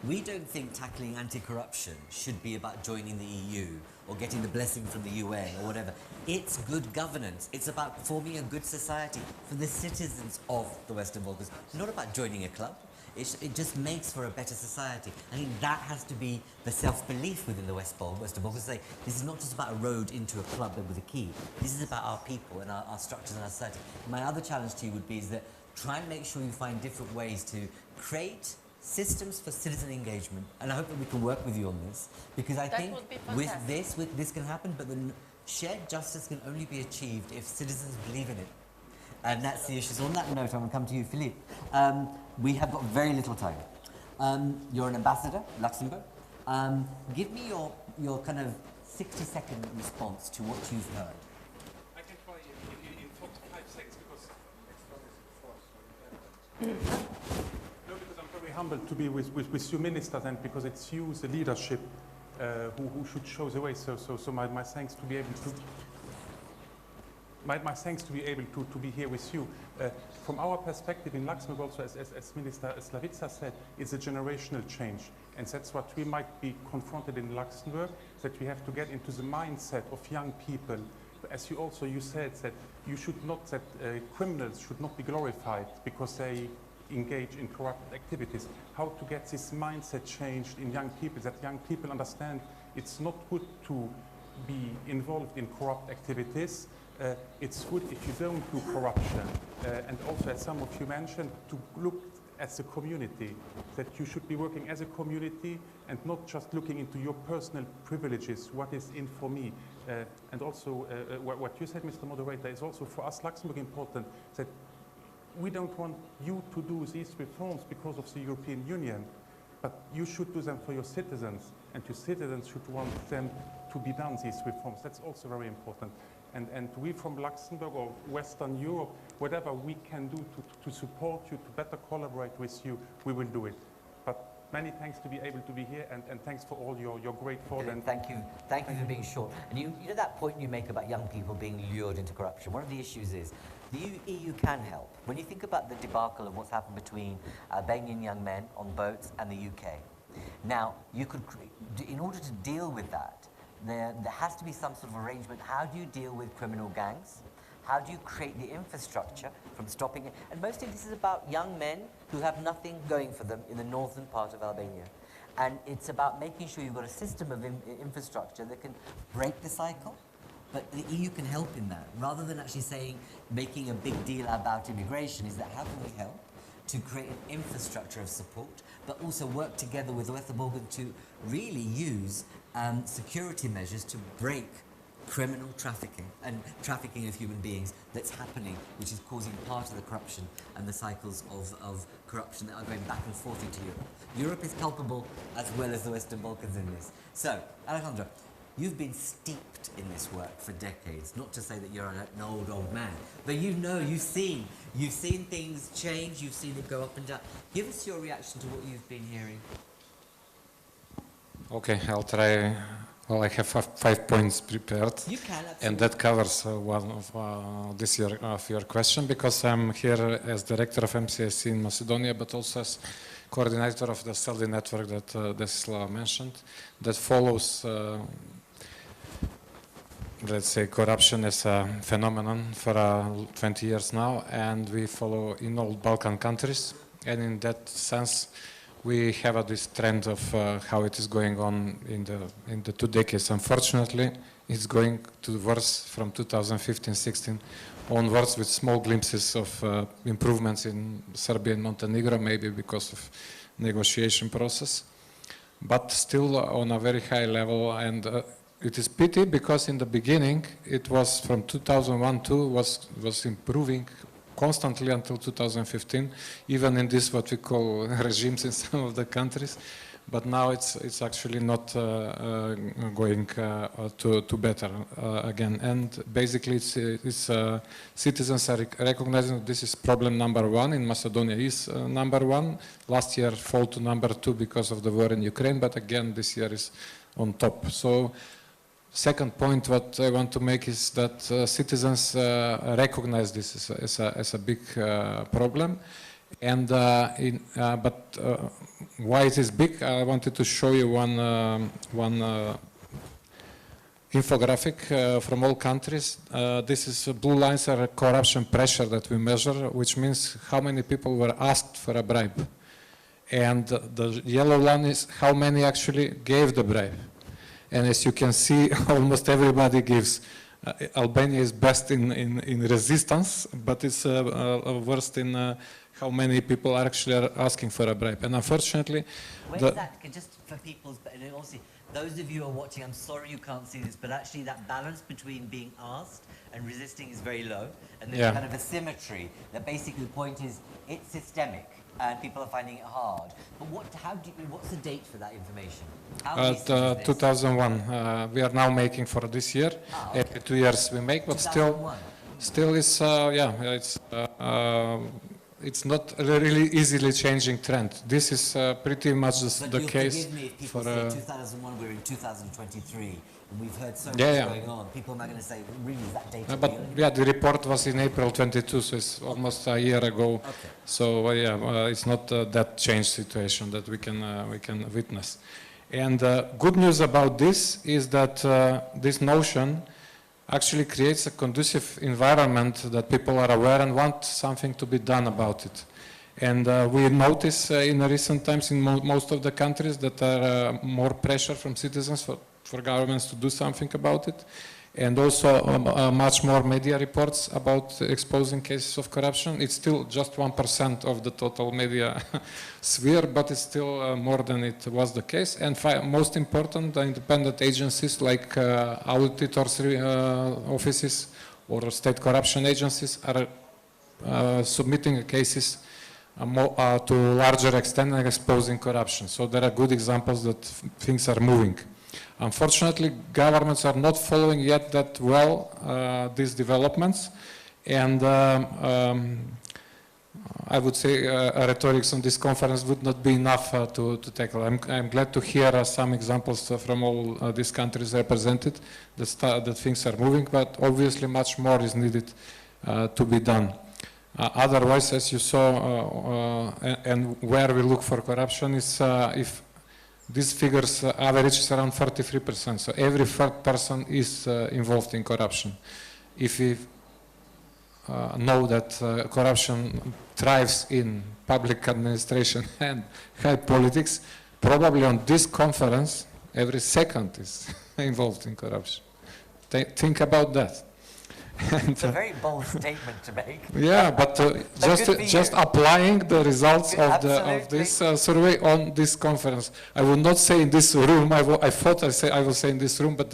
We don't think tackling anti-corruption should be about joining the EU or getting the blessing from the UN or whatever. It's good governance. It's about forming a good society for the citizens of the Western Balkans. It's not about joining a club. It just makes for a better society. I think that has to be the self-belief within the Western Balkans. Say, this is not just about a road into a club with a key. This is about our people and our structures and our society. My other challenge to you would be is that try and make sure you find different ways to create systems for citizen engagement, and I hope that we can work with you on this, because I think with this can happen, but the shared justice can only be achieved if citizens believe in it, and that's the issue. So on that note, I'm going to come to you, Philippe. We have got very little time. You're an ambassador, Luxembourg. Give me your kind of 60-second response to what you've heard. I can try in 45 seconds because. Humbled to be with you ministers, and because it's you, the leadership, who should show the way. So my thanks to be able to. My thanks to be able to be here with you. From our perspective in Luxembourg, also as Minister Slavica said, it's a generational change, and that's what we might be confronted in Luxembourg. That we have to get into the mindset of young people. As you said that you should not criminals should not be glorified because they engage in corrupt activities. How to get this mindset changed in young people, that young people understand it's not good to be involved in corrupt activities. It's good if you don't do corruption. And also, as some of you mentioned, to look as a community, that you should be working as a community and not just looking into your personal privileges, what is in for me. And also, what you said, Mr. Moderator, is also for us Luxembourg important, that we don't want you to do these reforms because of the European Union, but you should do them for your citizens, and your citizens should want them to be done, these reforms. That's also very important. And we from Luxembourg or Western Europe, whatever we can do to support you, to better collaborate with you, we will do it. But many thanks to be able to be here, and thanks for all your great thought. And thank you for being short. And you know that point you make about young people being lured into corruption. One of the issues is the EU can help. When you think about the debacle of what's happened between Albanian young men on boats and the UK, now you could, in order to deal with that, there has to be some sort of arrangement. How do you deal with criminal gangs? How do you create the infrastructure from stopping it? And mostly this is about young men who have nothing going for them in the northern part of Albania. And it's about making sure you've got a system of infrastructure that can break the cycle. But the EU can help in that. Rather than actually making a big deal about immigration, is that how can we help to create an infrastructure of support, but also work together with the Western Balkans to really use security measures to break criminal trafficking and trafficking of human beings that's happening, which is causing part of the corruption and the cycles of corruption that are going back and forth into Europe. Europe is culpable as well as the Western Balkans in this. So, Alejandro, you've been steeped in this work for decades, not to say that you're an old man, but you've seen things change, you've seen it go up and down. Give us your reaction to what you've been hearing. Okay, I'll try. Well, I have 5 points prepared, you can, and that covers one of your question, because I'm here as director of MCIC in Macedonia, but also as coordinator of the SELDI network that Desislava mentioned, that follows, let's say, corruption as a phenomenon for 20 years now, and we follow in all Balkan countries, and in that sense, we have this trend of how it is going on in the 2 decades. Unfortunately, it's going to worse from 2015-16 onwards, with small glimpses of improvements in Serbia and Montenegro, maybe because of negotiation process, but still on a very high level. And it is pity, because in the beginning it was from 2001-2 was improving constantly until 2015, even in this what we call regimes in some of the countries. But now it's actually not going to better again. And basically, citizens are recognizing this is problem number 1 in Macedonia. Is number 1. Last year fall to number 2 because of the war in Ukraine, but again this year is on top. So second point what I want to make is that citizens recognize this as a big problem. And why it is big? I wanted to show you one infographic from all countries. This is blue lines are corruption pressure that we measure, which means how many people were asked for a bribe, and the yellow line is how many actually gave the bribe. And as you can see, almost everybody gives. Albania is best in resistance, but it's worst in how many people are actually asking for a bribe. And unfortunately, where is that, just for people's, and obviously those of you who are watching, I'm sorry you can't see this, but actually that balance between being asked and resisting is very low, and there's kind of a symmetry that basically the point is it's systemic and people are finding it hard. But what's the date for that information? How 2001. We are now making for this year. Okay. Every 2 years we make, but 2001. still is it's not a really easily changing trend. This is pretty much the case. Forgive me if people say 2001, we're in 2023, and we've heard so much going on. People are not going to say, really, is that data? But yeah, the report was in April 22, so it's almost a year ago. Okay. So it's not that changed situation that we can witness. And good news about this is that this notion actually creates a conducive environment that people are aware and want something to be done about it. And we notice in recent times in most of the countries that there are more pressure from citizens for governments to do something about it. And also much more media reports about exposing cases of corruption. It's still just 1% of the total media sphere, but it's still more than it was the case. And most important, the independent agencies like auditors' offices or state corruption agencies are submitting cases to a larger extent and exposing corruption. So there are good examples that things are moving. Unfortunately, governments are not following yet that well these developments, and I would say rhetorics on this conference would not be enough to tackle. I'm glad to hear some examples from all these countries represented that things are moving, but obviously much more is needed to be done. Otherwise, as you saw, and where we look for corruption is if these figures average is around 43%, so every third person is involved in corruption. If we know that corruption thrives in public administration and high politics, probably on this conference, every second is involved in corruption. Think about that. It's a very bold statement to make. Yeah, but just applying the results of this survey on this conference. I would not say in this room. I thought I will say in this room, but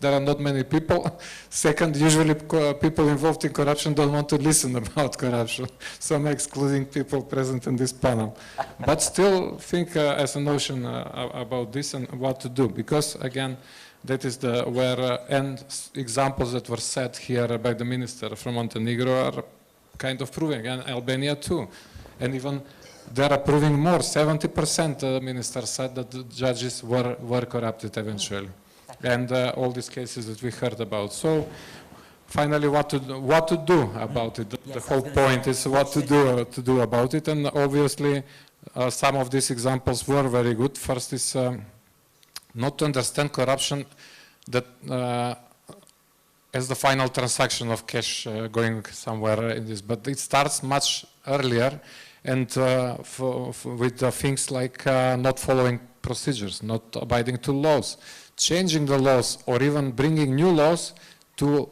there are not many people. Second, usually people involved in corruption don't want to listen about corruption, so I'm excluding people present in this panel. But still, think as a notion about this and what to do, because again, that is and examples that were set here by the minister from Montenegro are kind of proving, and Albania too. And even they are proving more. 70% the minister said that the judges were corrupted eventually. And all these cases that we heard about. So finally, what to do about it? The whole point is what to do about it. And obviously, some of these examples were very good. First is not to understand corruption that as the final transaction of cash going somewhere in this, but it starts much earlier, and with things like not following procedures, not abiding to laws, changing the laws, or even bringing new laws to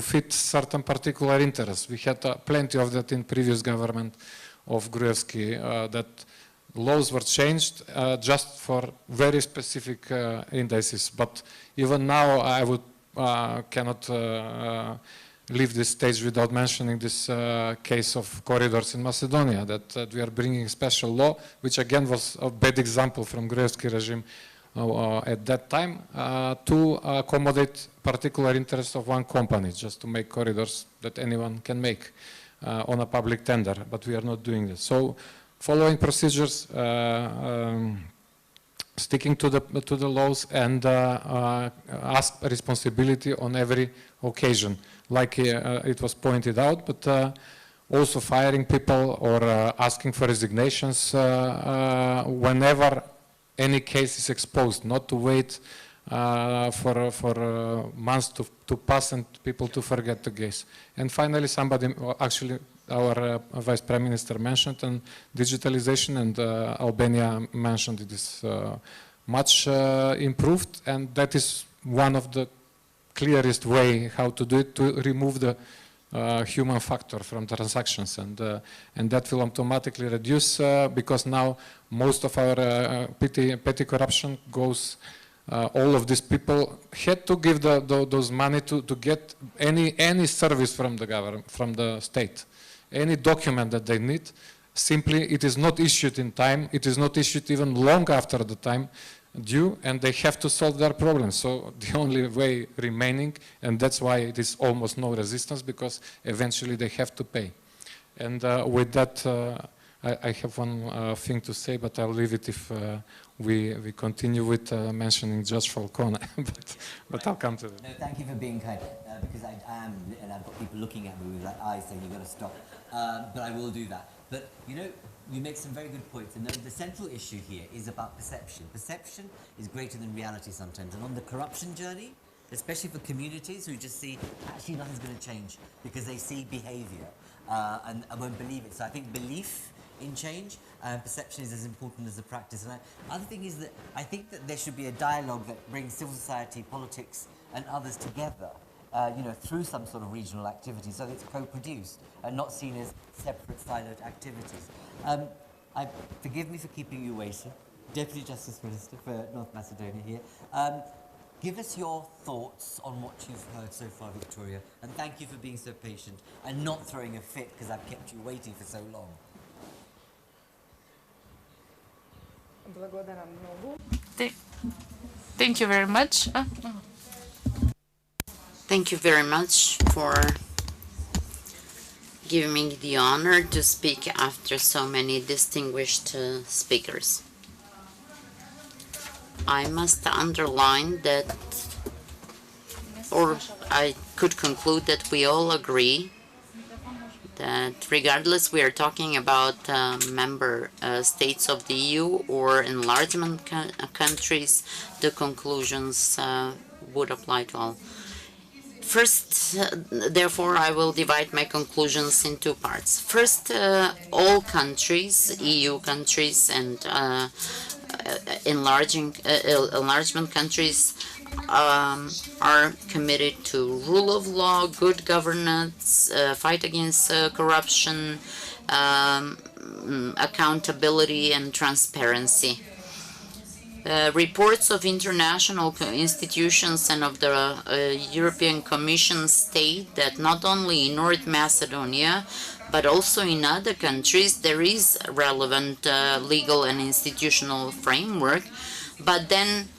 fit certain particular interests. We had plenty of that in previous government of Gruevski, that laws were changed just for very specific indices. But even now, I would cannot leave this stage without mentioning this case of corridors in Macedonia, that we are bringing special law, which again was a bad example from Gruevski regime at that time, to accommodate particular interests of one company, just to make corridors that anyone can make on a public tender, but we are not doing this. So following procedures, sticking to the laws, and ask responsibility on every occasion, like it was pointed out, but also firing people or asking for resignations whenever any case is exposed, not to wait for months to pass and people to forget the case. And finally, somebody, actually our Vice Prime Minister mentioned, and digitalization, and Albania mentioned it is much improved, and that is one of the clearest way how to do it, to remove the human factor from transactions, and that will automatically reduce, because now most of our petty corruption goes, all of these people had to give those money to get any service from the government, from the state, any document that they need. Simply, it is not issued in time, it is not issued even long after the time due, and they have to solve their problems. So the only way remaining, and that's why it is almost no resistance, because eventually they have to pay. And with that, I have one thing to say, but I'll leave it if we continue with mentioning Judge Falcone, but I'll come to it. No, thank you for being kind, because I am, and I've got people looking at me with like eyes saying you've got to stop, but I will do that. But you know, you make some very good points, and the central issue here is about perception. Perception is greater than reality sometimes, and on the corruption journey, especially for communities who just see, actually nothing's going to change, because they see behavior and won't believe it. So I think belief in change and perception is as important as the practice. And the other thing is that I think that there should be a dialogue that brings civil society, politics, and others together, you know, through some sort of regional activity, so that it's co-produced and not seen as separate, siloed activities. Forgive me for keeping you waiting. Deputy Justice Minister for North Macedonia here. Give us your thoughts on what you've heard so far, Victoria, and thank you for being so patient and not throwing a fit because I've kept you waiting for so long. Thank you very much. Thank you very much for giving me the honor to speak after so many distinguished speakers. I must underline that, or I could conclude that we all agree that regardless we are talking about member states of the EU or enlargement countries, the conclusions would apply to all. First, therefore, I will divide my conclusions in two parts. First, all countries, EU countries and enlargement countries are committed to rule of law, good governance, fight against corruption, accountability and transparency. Reports of international institutions and of the European Commission state that not only in North Macedonia, but also in other countries, there is a relevant legal and institutional framework. But then,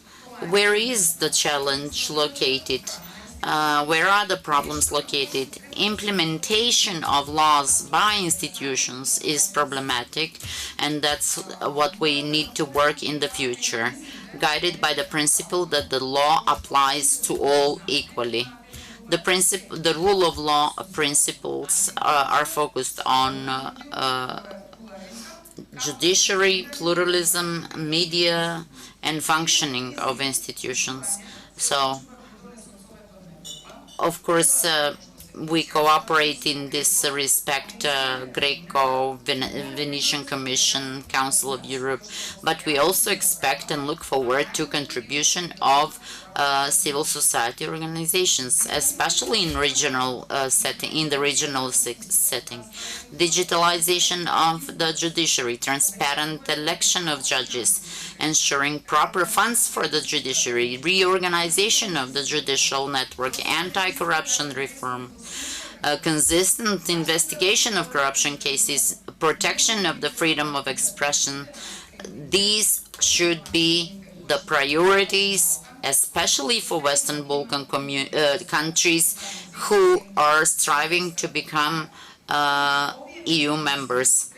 where is the challenge located? Where are the problems located? Implementation of laws by institutions is problematic, and that's what we need to work in the future, guided by the principle that the law applies to all equally. The rule of law principles are focused on judiciary, pluralism, media, and functioning of institutions. So, of course, we cooperate in this respect, Greco, Venetian Commission, Council of Europe, but we also expect and look forward to contribution of civil society organizations, especially in regional setting, setting. Digitalization of the judiciary, transparent election of judges, ensuring proper funds for the judiciary, reorganization of the judicial network, anti-corruption reform, consistent investigation of corruption cases, protection of the freedom of expression. These should be the priorities, especially for Western Balkan countries who are striving to become EU members.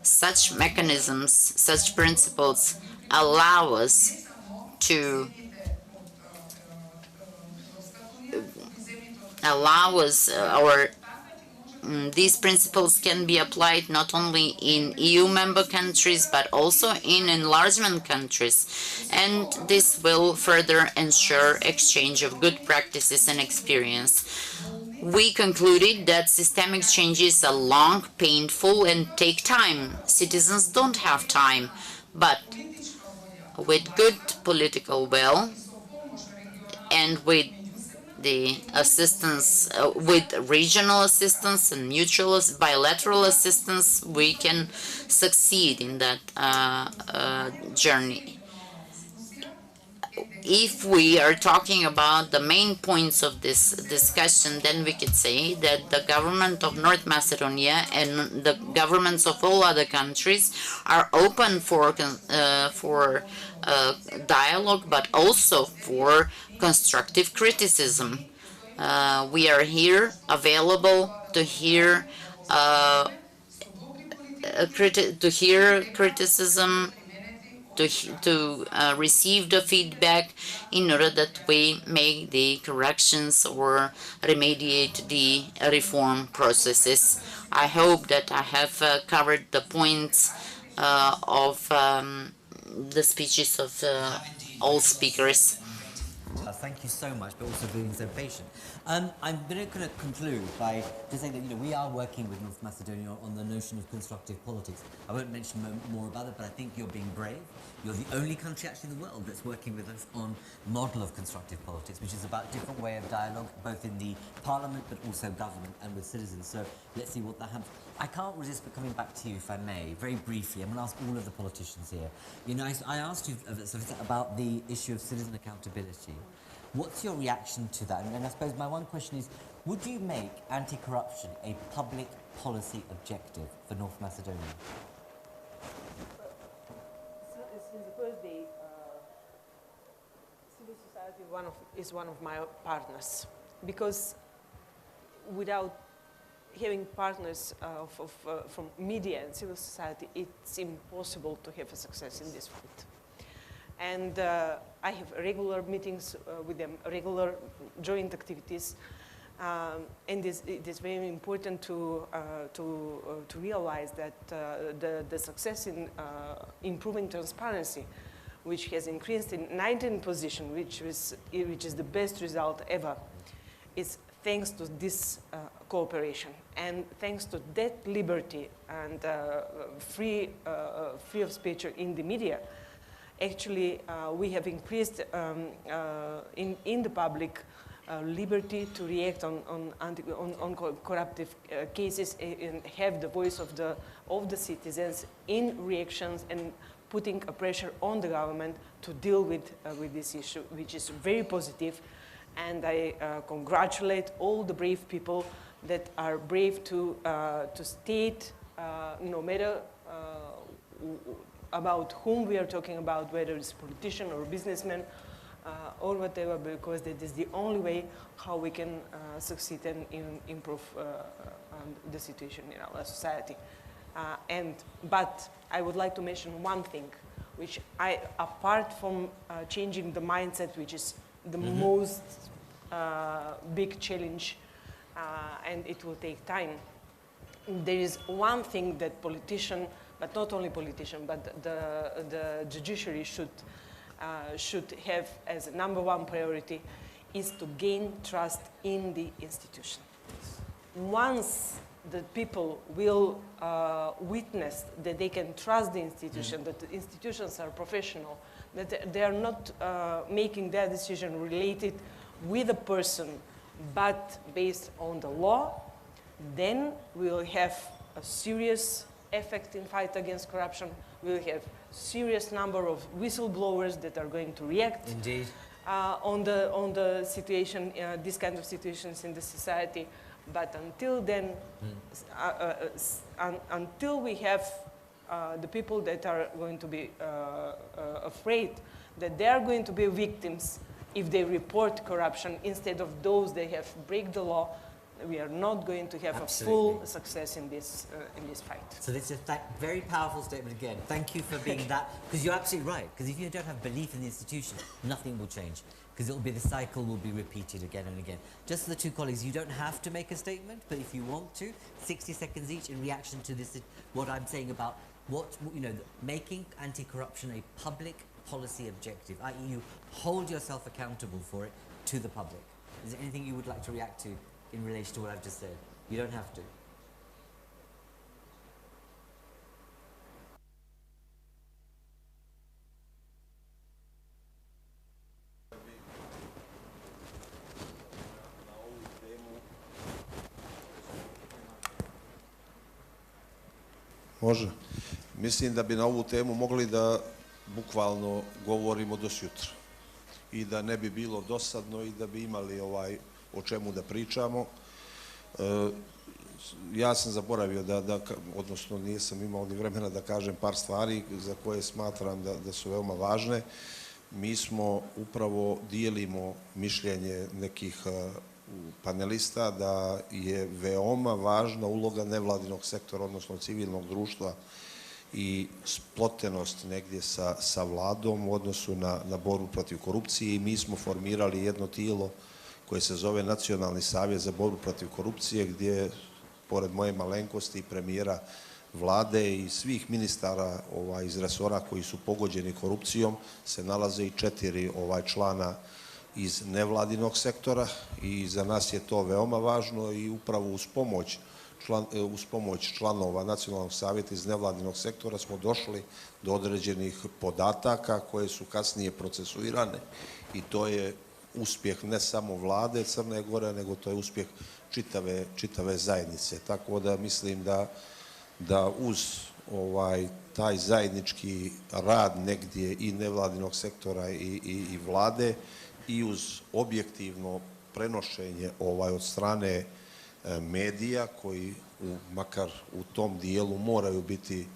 Such mechanisms, such principles allow us to these principles can be applied not only in EU member countries but also in enlargement countries, and this will further ensure exchange of good practices and experience. We concluded that systemic changes are long, painful, and take time. Citizens don't have time, but with good political will and with the assistance, with regional assistance and mutual bilateral assistance, we can succeed in that journey. If we are talking about the main points of this discussion, then we could say that the government of North Macedonia and the governments of all other countries are open for dialogue, but also for constructive criticism. We are here available to hear criticism, to receive the feedback in order that we make the corrections or remediate the reform processes. I hope that I have covered the points of the speeches of all speakers. Thank you so much, but also being so patient. I'm going to conclude by just saying that we are working with North Macedonia on the notion of constructive politics. I won't mention more about it, but I think you're being brave. You're the only country actually in the world that's working with us on model of constructive politics, which is about a different way of dialogue, both in the parliament but also government and with citizens. So let's see what that happens. I can't resist but coming back to you, if I may, very briefly. I'm going to ask all of the politicians here. I asked you about the issue of citizen accountability. What's your reaction to that? And I suppose my one question is, would you make anti-corruption a public policy objective for North Macedonia? Since the first day, civil society is one of my partners, because without having partners from media and civil society, it's impossible to have a success in this field. And I have regular meetings with them, regular joint activities, and it is very important to realize that the success in improving transparency, which has increased in 19th position, which is the best result ever, is thanks to this cooperation and thanks to that liberty and free of speech in the media. Actually, we have increased in the public liberty to react on corruptive cases and have the voice of the citizens in reactions and putting a pressure on the government to deal with this issue, which is very positive. And I congratulate all the brave people that are brave to state, no matter about whom we are talking about, whether it's a politician or a businessman or whatever, because that is the only way how we can succeed and improve the situation in our society. But I would like to mention one thing, which apart from changing the mindset, which is the most big challenge, and it will take time, there is one thing that politicians, but not only politicians, but the judiciary should have as a #1 priority, is to gain trust in the institution. once the people will witness that they can trust the institution, that the institutions are professional, that they are not making their decision related with a person, but based on the law, then we will have a serious effect in fight against corruption. We will have serious number of whistleblowers that are going to react. Indeed. On the situation, these kind of situations in the society. But until then, until we have the people that are going to be afraid that they are going to be victims if they report corruption instead of those that have break the law, we are not going to have a full success in this fight. So this is a very powerful statement again. Thank you for being that, because you're absolutely right. Because if you don't have belief in the institution, nothing will change. Because it'll be the cycle will be repeated again and again. Just for the two colleagues, you don't have to make a statement, but if you want to, 60 seconds each in reaction to this, what I'm saying about making anti-corruption a public policy objective, i.e. you hold yourself accountable for it to the public. Is there anything you would like to react to in relation to what I've just said? You don't have to. Može. Mislim da bi na ovu temu mogli da bukvalno govorimo do sutra i da ne bi bilo dosadno i da bi imali o čemu da pričamo. Ja sam zaboravio odnosno nisam imao ni vremena da kažem par stvari za koje smatram da su veoma važne. Mi smo upravo dijelimo mišljenje nekih panelista da je veoma važna uloga nevladinog sektora, odnosno civilnog društva i splotenost negdje sa vladom u odnosu na borbu protiv korupcije i mi smo formirali jedno tijelo koje se zove Nacionalni savjet za borbu protiv korupcije, gdje pored moje malenkosti i premijera vlade i svih ministara iz resora koji su pogođeni korupcijom se nalaze i 4 člana iz nevladinog sektora i za nas je to veoma važno i upravo uz pomoć članova Nacionalnog savjeta iz nevladinog sektora smo došli do određenih podataka koje su kasnije procesuirane i to je uspjeh ne samo vlade Crne Gore, nego to je uspjeh čitave zajednice. Tako da mislim da uz taj zajednički rad negdje i nevladinog sektora i vlade i uz objektivno prenošenje od strane medija koji makar u tom dijelu moraju biti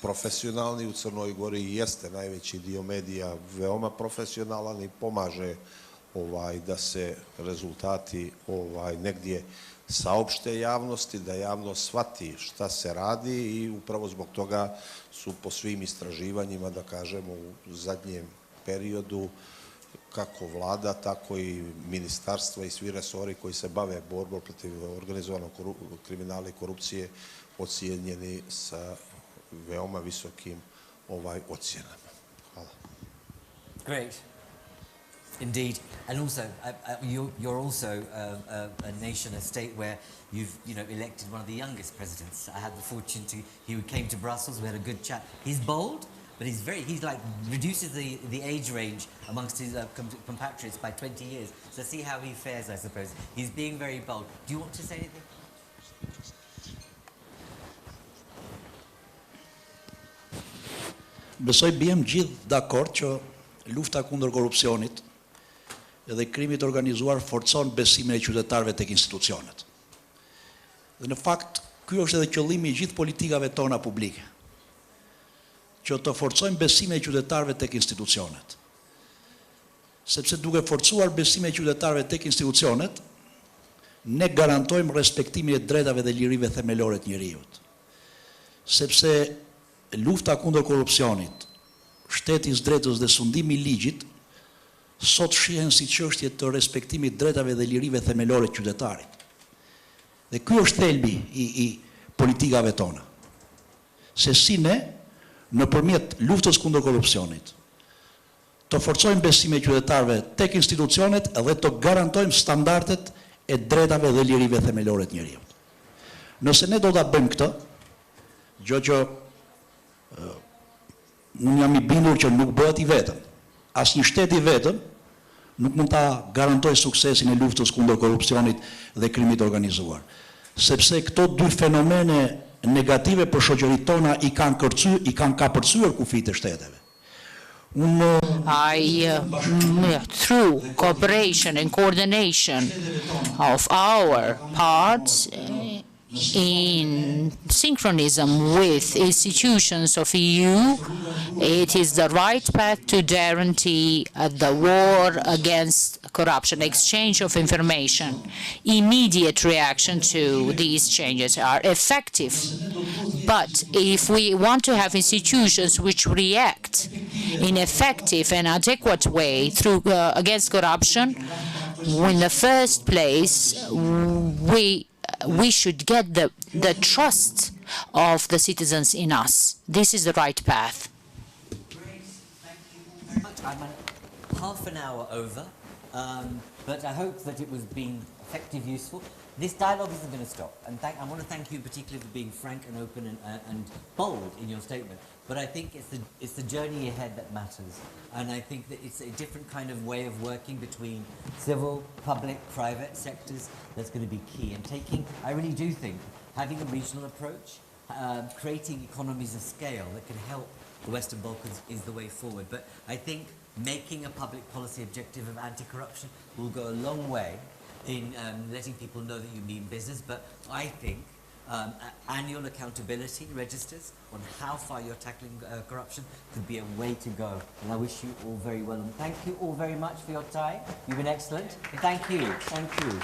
profesionalni. U Crnoj Gori i jeste najveći dio medija veoma profesionalan i pomaže da se rezultati negdje saopšte javnosti, da javnost shvati šta se radi i upravo zbog toga su po svim istraživanjima, da kažemo, u zadnjem periodu kako vlada, tako i ministarstva i svi resori koji se bave borbom protiv organizovanog kriminala i korupcije ocijenjeni sa veoma visokim ocjenama. Hvala. Great. Indeed, and also you're also a nation, a state where you've elected one of the youngest presidents. I had the fortune he came to Brussels. We had a good chat. He's bold, but he's like reduces the age range amongst his compatriots by 20 years. So see how he fares, I suppose. He's being very bold. Do you want to say anything? Besoj bjem gjithë dakord që lufta kundër korrupsionit edhe krimit organizuar forcon besimin e qytetarëve tek institucionet. Dhe në fakt, ky është edhe qëllimi i gjithë politikave tona publike, që të forcojmë besimin e qytetarëve tek institucionet. Sepse duke forcuar besimin e qytetarëve tek institucionet, ne garantojmë respektimin e drejtave dhe lirive themelore të njerëzit. Sepse lufta kundër korrupsionit, shteti i drejtës dhe sundimi i ligjit sot shihen si çështje të respektimit drejtave dhe lirive themelore të qytetarit. Dhe ky është thelbi i politikave tona. Se si ne, nëpërmjet luftës kundër korrupsionit, të forcojmë besimin e qytetarëve tek institucionet dhe të garantojmë standardet e drejtave dhe lirive themelore të njerëzit. Nëse ne do ta bëjmë këtë, gjë që unë jam i bindur që nuk bëhet i vetëm. Asnjë shtet i vetëm nuk mund ta garantojë suksesin e luftës kundër korrupsionit dhe krimit organizuar. Sepse këto dy fenomene negative për shoqëritë tona i kanë kapërcyer kufijtë e shteteve. Through cooperation and coordination of our parts in synchronism with institutions of EU, it is the right path to guarantee the war against corruption, exchange of information. Immediate reaction to these changes are effective. But if we want to have institutions which react in effective and adequate way through against corruption, in the first place, we should get the trust of the citizens in us. This is the right path. I'm half an hour over, but I hope that it was being effective, useful. This dialogue isn't going to stop, and I want to thank you particularly for being frank and open and bold in your statement. But I think it's the journey ahead that matters, and I think that it's a different kind of way of working between civil, public, private sectors that's going to be key. And I really do think having a regional approach, creating economies of scale that can help the Western Balkans is the way forward. But I think making a public policy objective of anti-corruption will go a long way in letting people know that you mean business. But I think annual accountability registers on how far you're tackling corruption could be a way to go. And I wish you all very well. And thank you all very much for your time. You've been excellent. Thank you. Thank you.